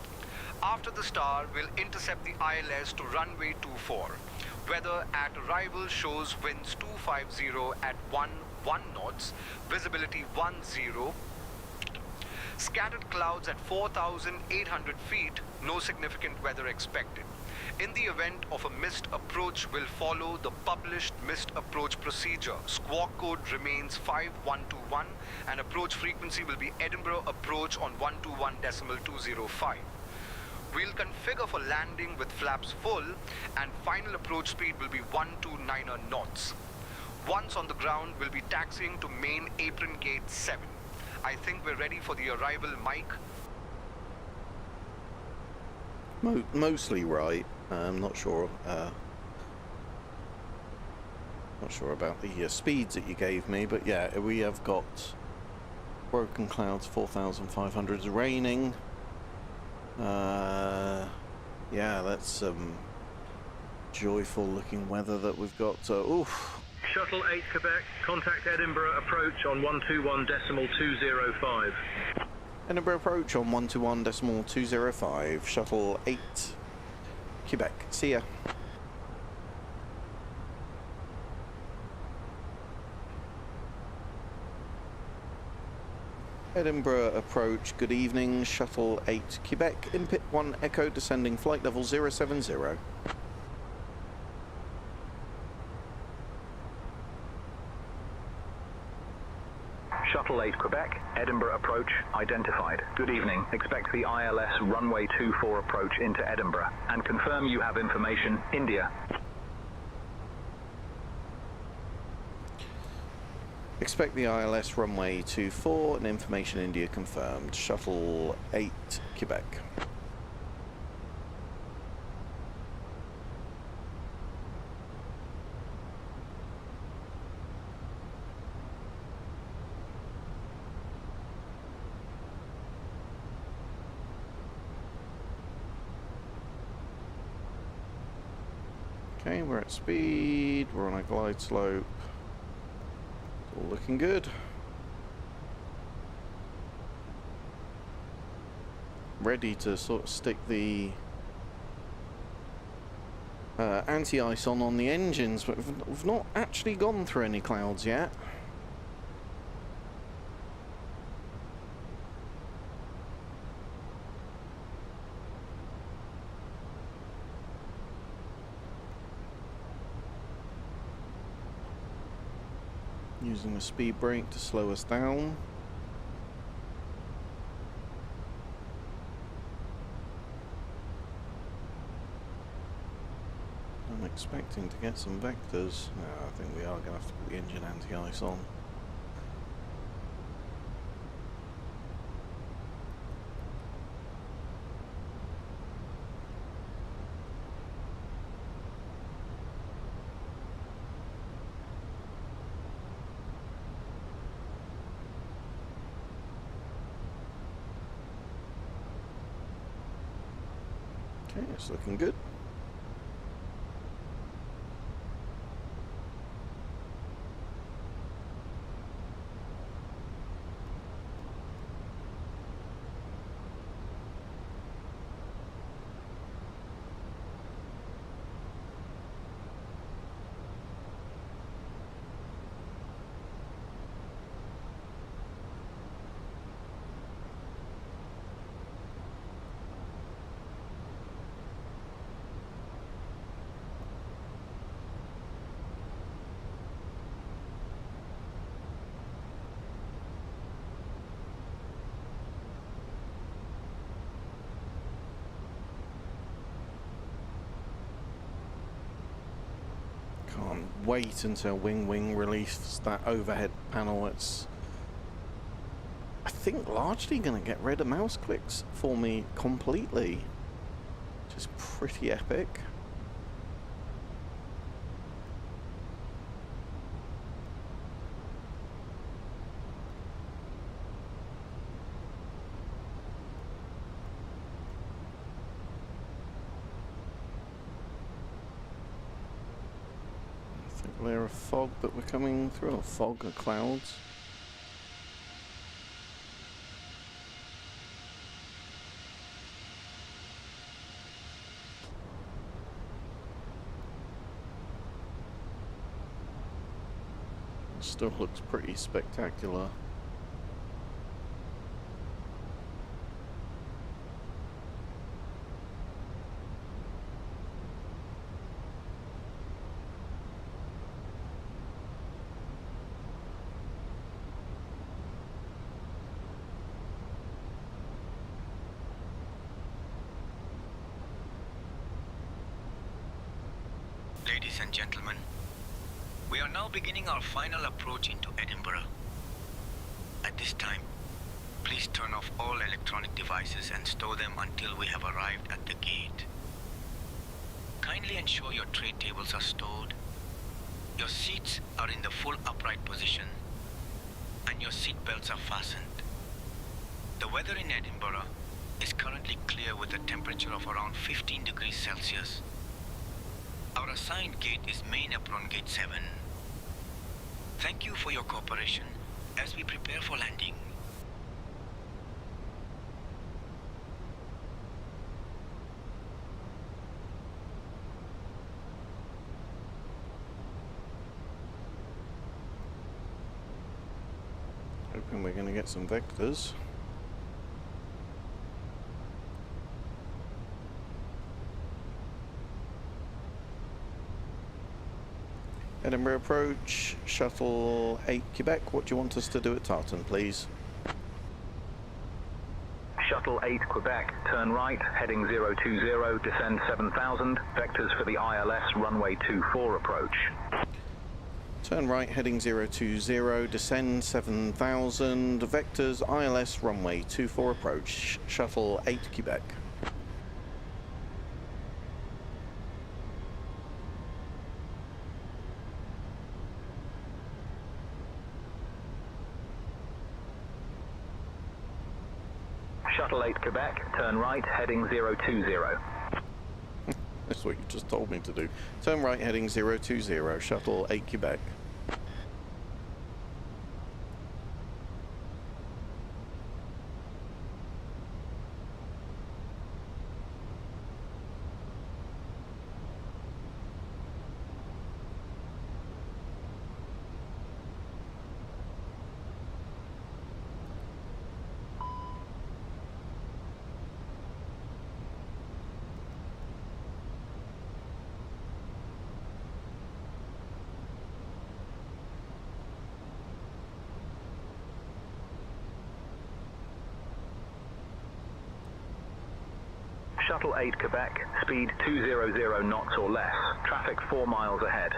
After the star, we'll intercept the ILS to runway 24. Weather at arrival shows winds 250 at 1 knots, visibility 10. Scattered clouds at 4,800 feet, no significant weather expected. In the event of a missed approach, we'll follow the published missed approach procedure. Squawk code remains 5121 and approach frequency will be Edinburgh approach on 121.205. We'll configure for landing with flaps full and final approach speed will be 129 knots. Once on the ground, we'll be taxiing to main apron gate 7. I think we're ready for the arrival, Mike. Mostly right. I'm not sure. Not sure about the speeds that you gave me, but yeah, we have got broken clouds, 4,500 is raining. Yeah, that's some joyful looking weather that we've got. Oof. Shuttle 8 Quebec, contact Edinburgh approach on 121.205. Edinburgh approach on 121.205. Shuttle 8 Quebec. See ya. Edinburgh approach, good evening. Shuttle 8 Quebec, in pit 1 Echo, descending flight level 070. Shuttle 8 Quebec, Edinburgh approach identified. Good evening. Expect the ILS runway 24 approach into Edinburgh and confirm you have information. India. Expect the ILS runway 24 and information India confirmed. Shuttle 8 Quebec. Okay, we're at speed, we're on a glide slope. All looking good. Ready to sort of stick the anti-ice on the engines, but we've not actually gone through any clouds yet. Using a speed brake to slow us down. I'm expecting to get some vectors. I think we are going to have to put the engine anti-ice on. Okay, it's looking good. Can't wait until Wing releases that overhead panel. It's, I think, largely going to get rid of mouse clicks for me completely, which is pretty epic. Layer of fog that we're coming through, or fog or clouds. Still looks pretty spectacular. Ladies and gentlemen, we are now beginning our final approach into Edinburgh. At this time, please turn off all electronic devices and stow them until we have arrived at the gate. Kindly ensure your tray tables are stowed, your seats are in the full upright position, and your seat belts are fastened. The weather in Edinburgh is currently clear with a temperature of around 15 degrees Celsius. Our assigned gate is Main Apron Gate 7. Thank you for your cooperation as we prepare for landing. Hoping we're going to get some vectors. Edinburgh approach, shuttle 8 Quebec. What do you want us to do at Tartan, please? Shuttle 8 Quebec, turn right, heading 020, descend 7000, vectors for the ILS runway 24 approach. Turn right, heading 020, descend 7000, vectors ILS runway 24 approach, shuttle 8 Quebec. Shuttle 8 Quebec, turn right, heading 020. That's what you just told me to do. Turn right, heading 020, shuttle 8 Quebec. Shuttle 8 Quebec, speed 200 knots or less. Traffic 4 miles ahead.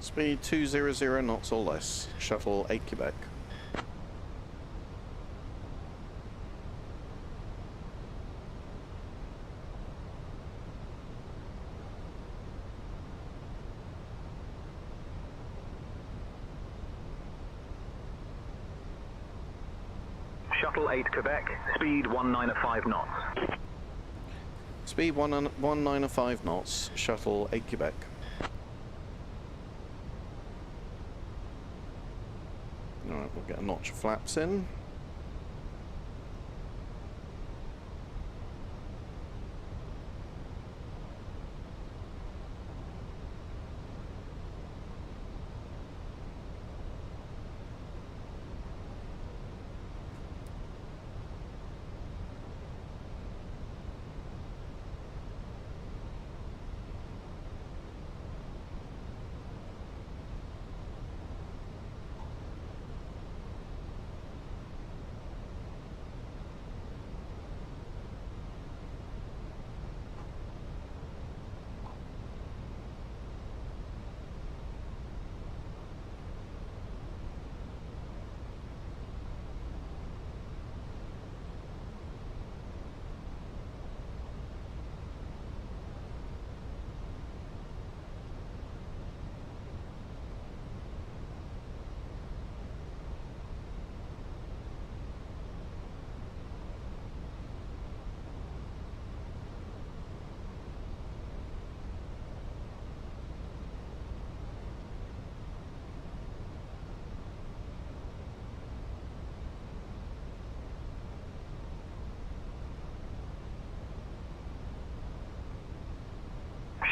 Speed 200 knots or less. Shuttle 8 Quebec. Shuttle 8 Quebec, speed 195 knots. Speed 195 knots, Shuttle 8 Quebec. Alright, we'll get a notch of flaps in.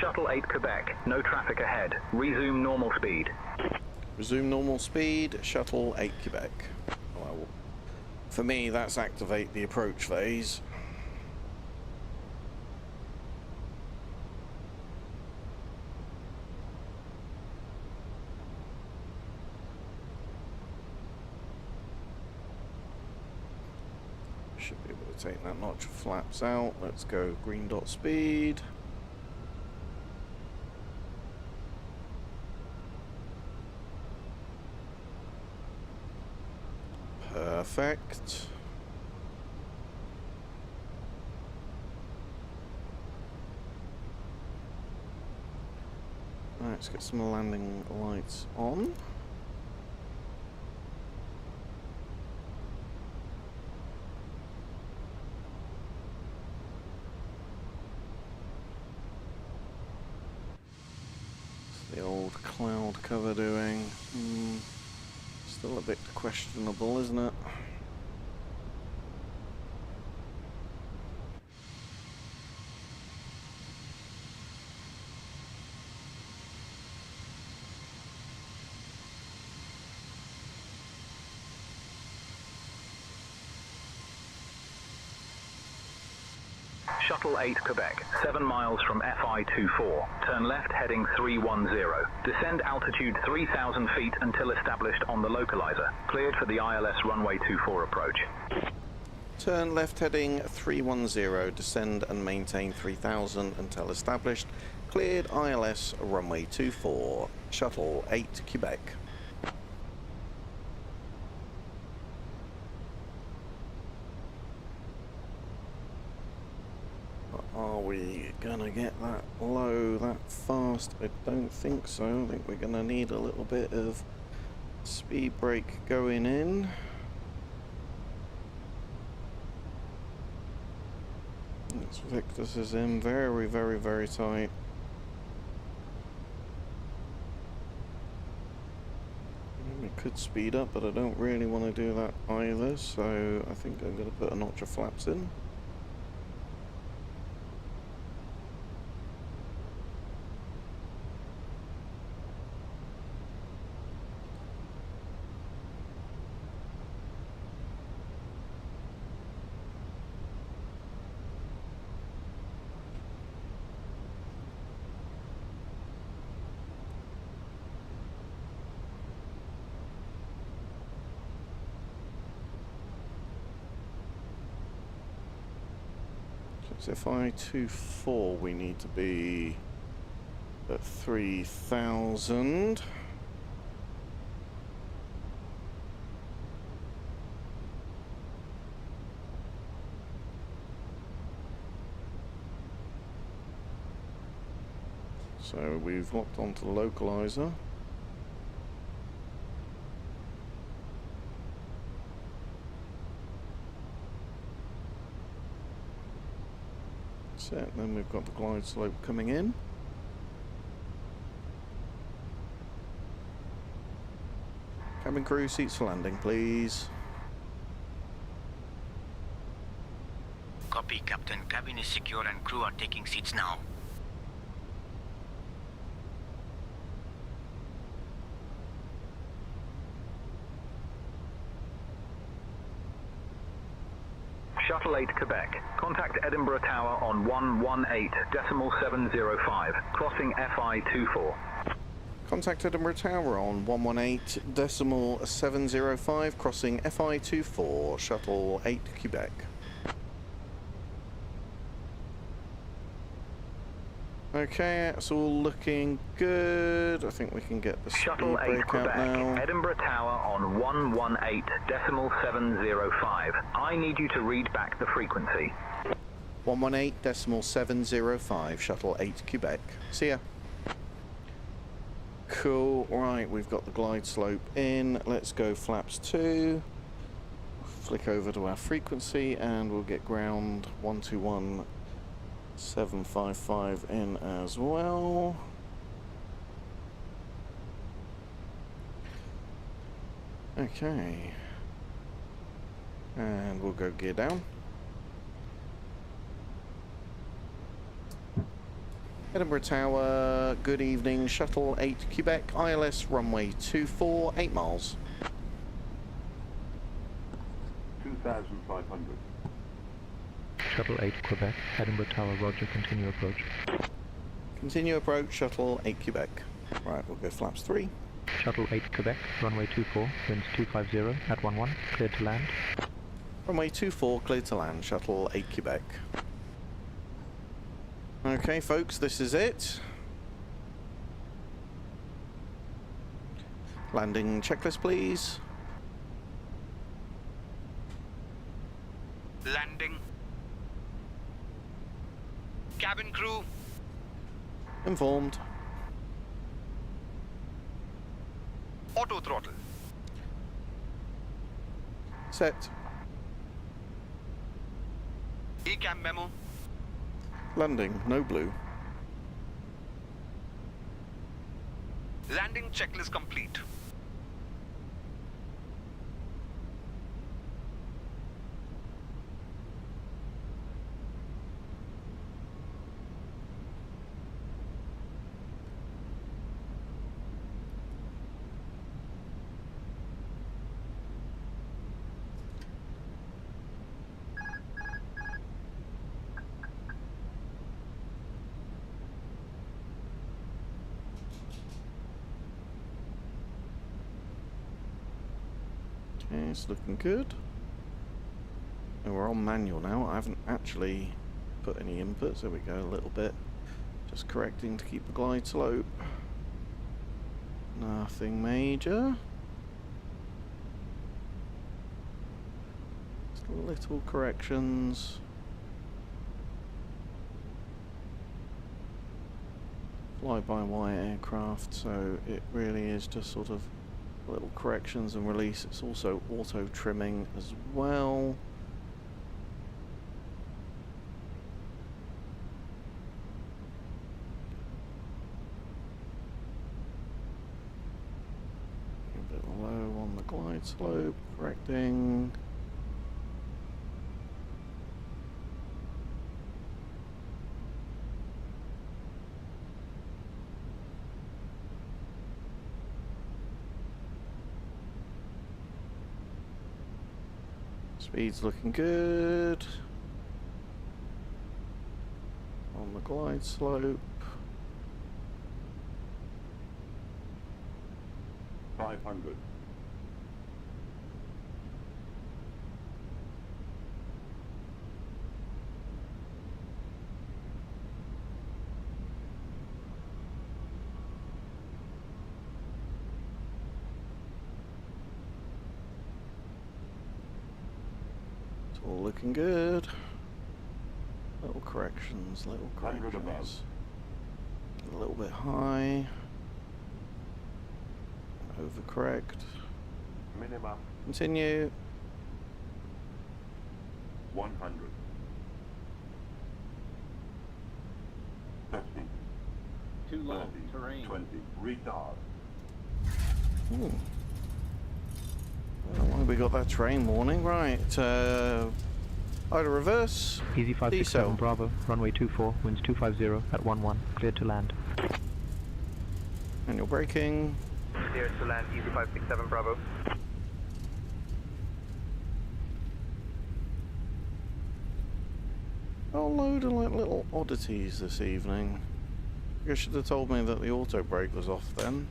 Shuttle 8 Quebec, no traffic ahead. Resume normal speed. Resume normal speed, Shuttle 8 Quebec. Well, for me, that's activate the approach phase. Should be able to take that notch of flaps out. Let's go green dot speed. Perfect. Right, let's get some landing lights on. What's the old cloud cover doing? Still a bit questionable, isn't it? Shuttle 8 Quebec, 7 miles from FI24. Turn left heading 310. Descend altitude 3,000 feet until established on the localizer. Cleared for the ILS runway 24 approach. Turn left heading 310. Descend and maintain 3,000 until established. Cleared ILS runway 24. Shuttle 8 Quebec. Are we gonna get that low that fast? I don't think so. I think we're gonna need a little bit of speed brake going in. This Victus is in very, very, very tight. We could speed up, but I don't really want to do that either, so I think I'm going to put a notch of flaps in. So if I 24, we need to be at 3,000. So we've locked onto the localizer. Set, then we've got the glide slope coming in. Cabin crew, seats for landing, please. Copy, Captain. Cabin is secure and crew are taking seats now. Shuttle 8 Quebec. Contact Edinburgh Tower on 118.705, crossing FI24. Contact Edinburgh Tower on 118.705, crossing FI24, Shuttle 8 Quebec. Okay, it's all looking good. I think we can get the Shuttle speed 8 break Quebec, out now. Edinburgh Tower on 118.705. I need you to read back the frequency. 118.705, Shuttle 8 Quebec. See ya. Cool, right, we've got the glide slope in. Let's go flaps 2. Flick over to our frequency and we'll get ground 121.755 in as well. Okay. And we'll go gear down. Edinburgh Tower, good evening, Shuttle 8 Quebec, ILS runway 24, 8 miles. 2,500. Shuttle 8 Quebec, Edinburgh Tower, roger, continue approach. Continue approach, Shuttle 8 Quebec. Right, we'll go flaps 3. Shuttle 8 Quebec, runway 24, winds 250 at 11, cleared to land. Runway 24, cleared to land, Shuttle 8 Quebec. Okay, folks, this is it. Landing checklist, please. Landing. Cabin crew. Informed. Auto throttle. Set. ECAM memo. Landing, no blue. Landing checklist complete. Okay, it's looking good. And we're on manual now. I haven't actually put any inputs. There we go, a little bit. Just correcting to keep the glide slope. Nothing major. Just little corrections. Fly-by-wire aircraft, so it really is just sort of little corrections and release. It's also auto trimming as well. A bit low on the glide slope, correcting. Speed's looking good. On the glide slope. 500. All looking good. Little corrections, little corrections. A little bit high. Overcorrect. Minimum Continue. 100. 50. Too low. 30, Terrain. 20. Retard. Ooh. Well, we got that terrain warning, right? Either reverse. Easy 567 decel. Bravo, runway 24, winds 250 at 11, cleared to land. And you're braking. Cleared to land, easy 567 Bravo. A load of like little oddities this evening. You should have told me that the auto brake was off then.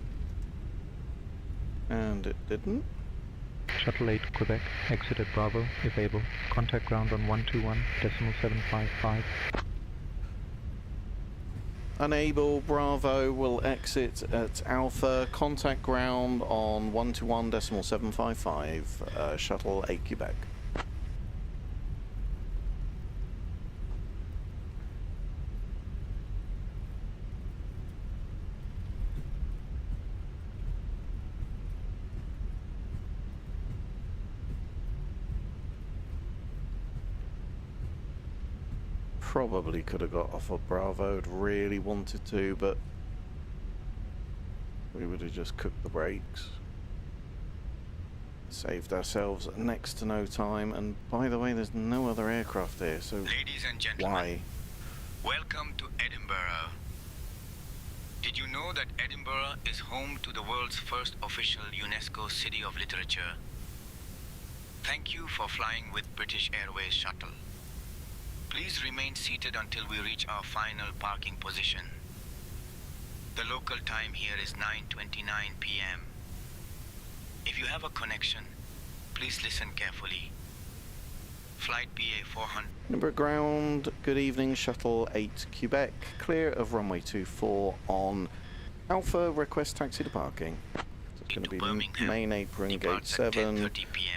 And it didn't. Shuttle 8 Quebec, exit at Bravo, if able. Contact ground on 121.755. Unable, Bravo will exit at Alpha. Contact ground on 121.755. Shuttle 8 Quebec. Probably could have got off of Bravo, really wanted to, but we would have just cooked the brakes. Saved ourselves next to no time, and by the way, there's no other aircraft here, so Ladies and gentlemen, why? welcome to Edinburgh. Did you know that Edinburgh is home to the world's first official UNESCO City of Literature? Thank you for flying with British Airways Shuttle. Please remain seated until we reach our final parking position. The local time here is 9:29 p.m. If you have a connection, please listen carefully. Flight BA 400. Edinburgh ground, good evening, Shuttle 8 Quebec, clear of runway 24 on Alpha, request taxi to parking. So it's going to be main apron, gate 7,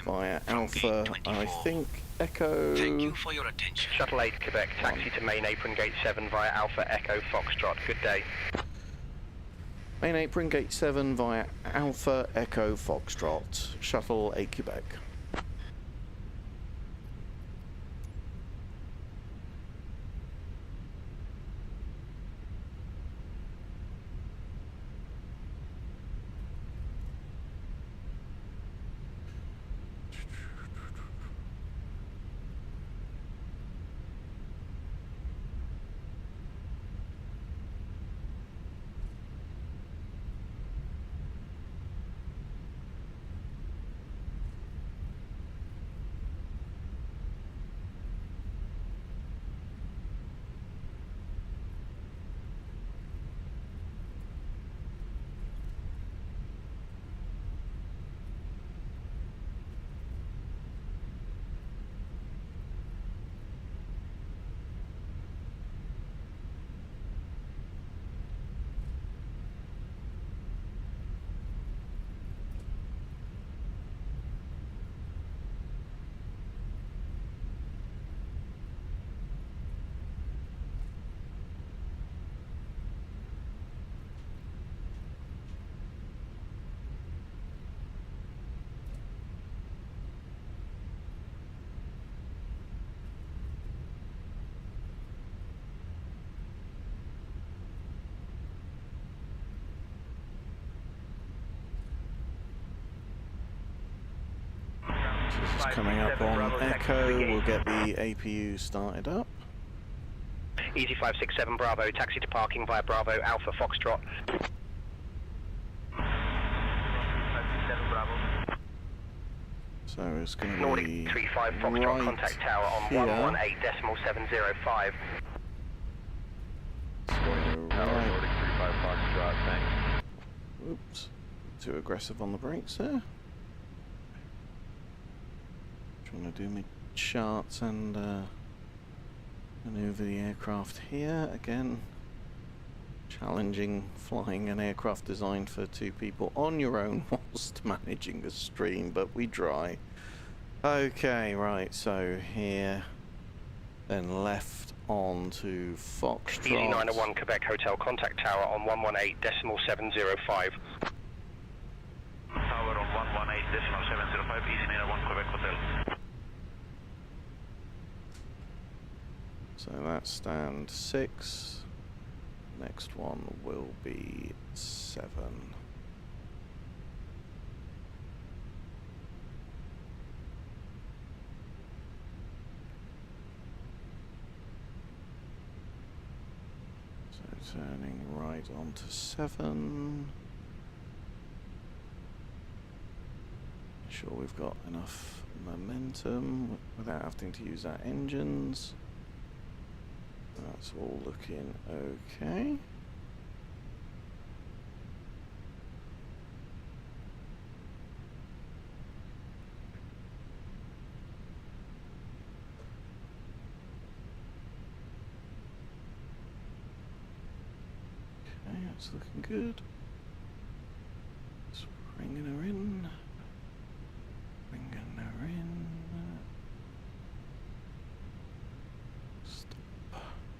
via Alpha, I think, Echo. Thank you for your attention. Shuttle 8 Quebec, taxi to main apron, gate 7 via Alpha Echo Foxtrot. Good day. Main apron, gate 7 via Alpha Echo Foxtrot, Shuttle 8 Quebec. This is coming up on Echo, we'll get the APU started up. Easy 567 Bravo, taxi to parking via Bravo Alpha Foxtrot. So it's going to Nordic be 35 Foxtrot, right contact tower on here. 118.705. Nordic 35 Foxtrot, thanks. Oops, too aggressive on the brakes there. Trying to do my charts and maneuver the aircraft here. Again, challenging flying an aircraft designed for two people on your own whilst managing a stream, but we try. Okay, right, so here, then left on to Foxtrot. ED901 Quebec Hotel, contact tower on 118.705. Tower on 118.705, ED901 Quebec Hotel. So that's stand 6. Next one will be 7. So turning right onto 7. Make sure we've got enough momentum without having to use our engines. That's all looking okay. Okay, that's looking good. Just bringing her in. Bringing her in.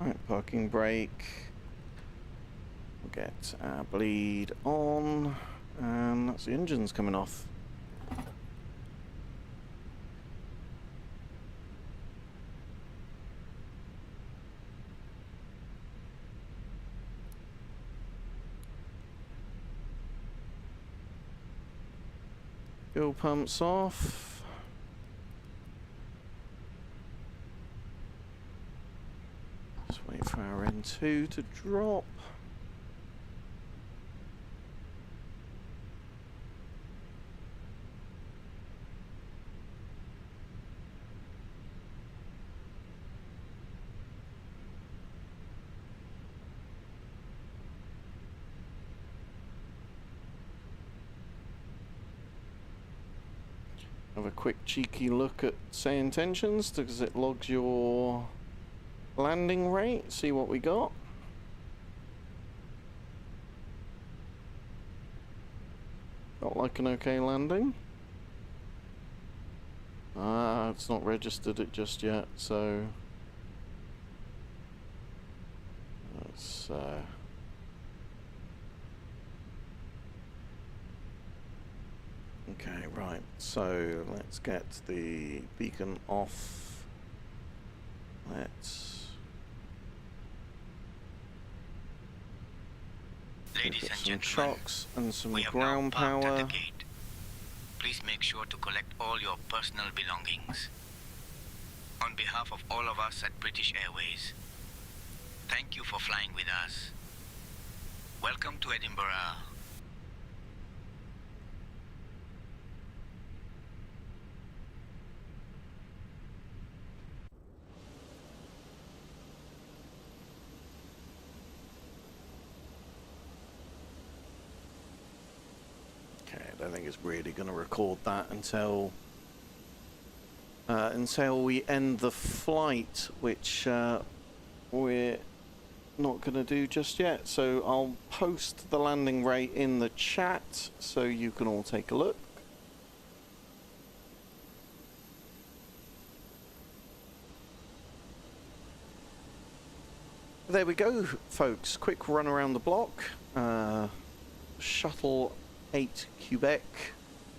Right, parking brake. We'll get our bleed on, and that's the engines coming off. Fuel pumps off. Wait for our N2 to drop. Have a quick cheeky look at SAYINTENTIONS because it logs your landing rate, see what we got. Got like an okay landing. It's not registered it just yet, so let's okay, right, so let's get the beacon off. Let's Ladies and some gentlemen, shocks and some we have ground now parked power. at the gate. Please make sure to collect all your personal belongings. On behalf of all of us at British Airways, thank you for flying with us. Welcome to Edinburgh. I don't think it's really going to record that until we end the flight, which we're not going to do just yet. So I'll post the landing rate in the chat so you can all take a look. There we go, folks. Quick run around the block. Shuttle 8 Quebec,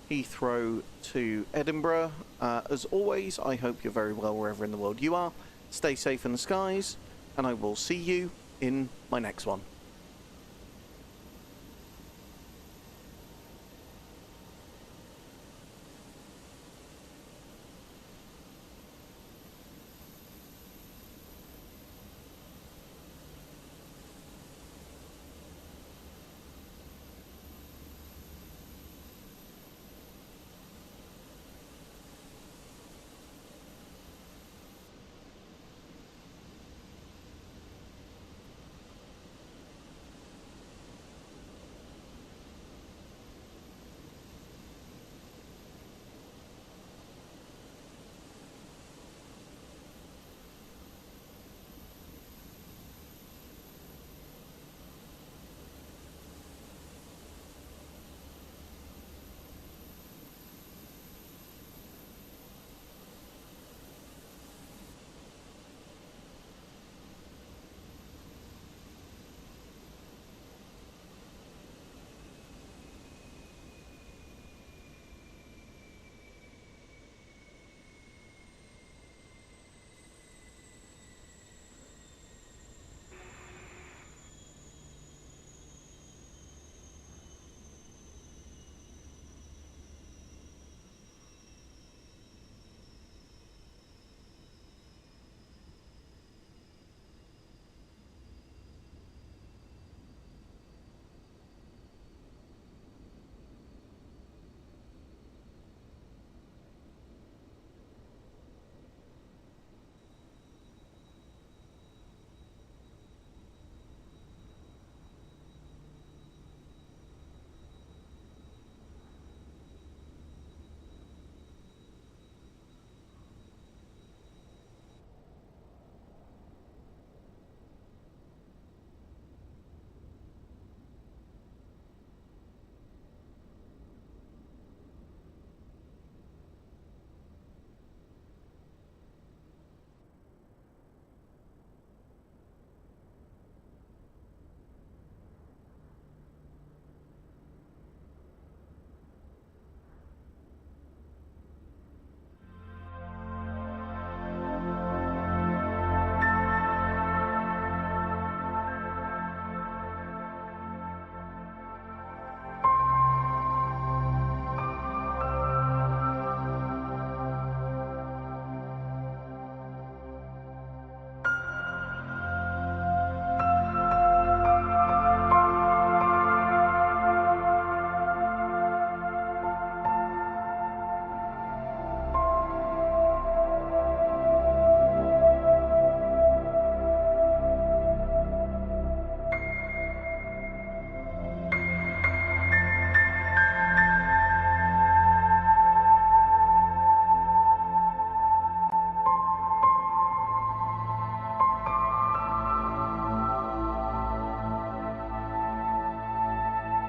Heathrow to Edinburgh. As always, I hope you're very well wherever in the world you are. Stay safe in the skies, and I will see you in my next one.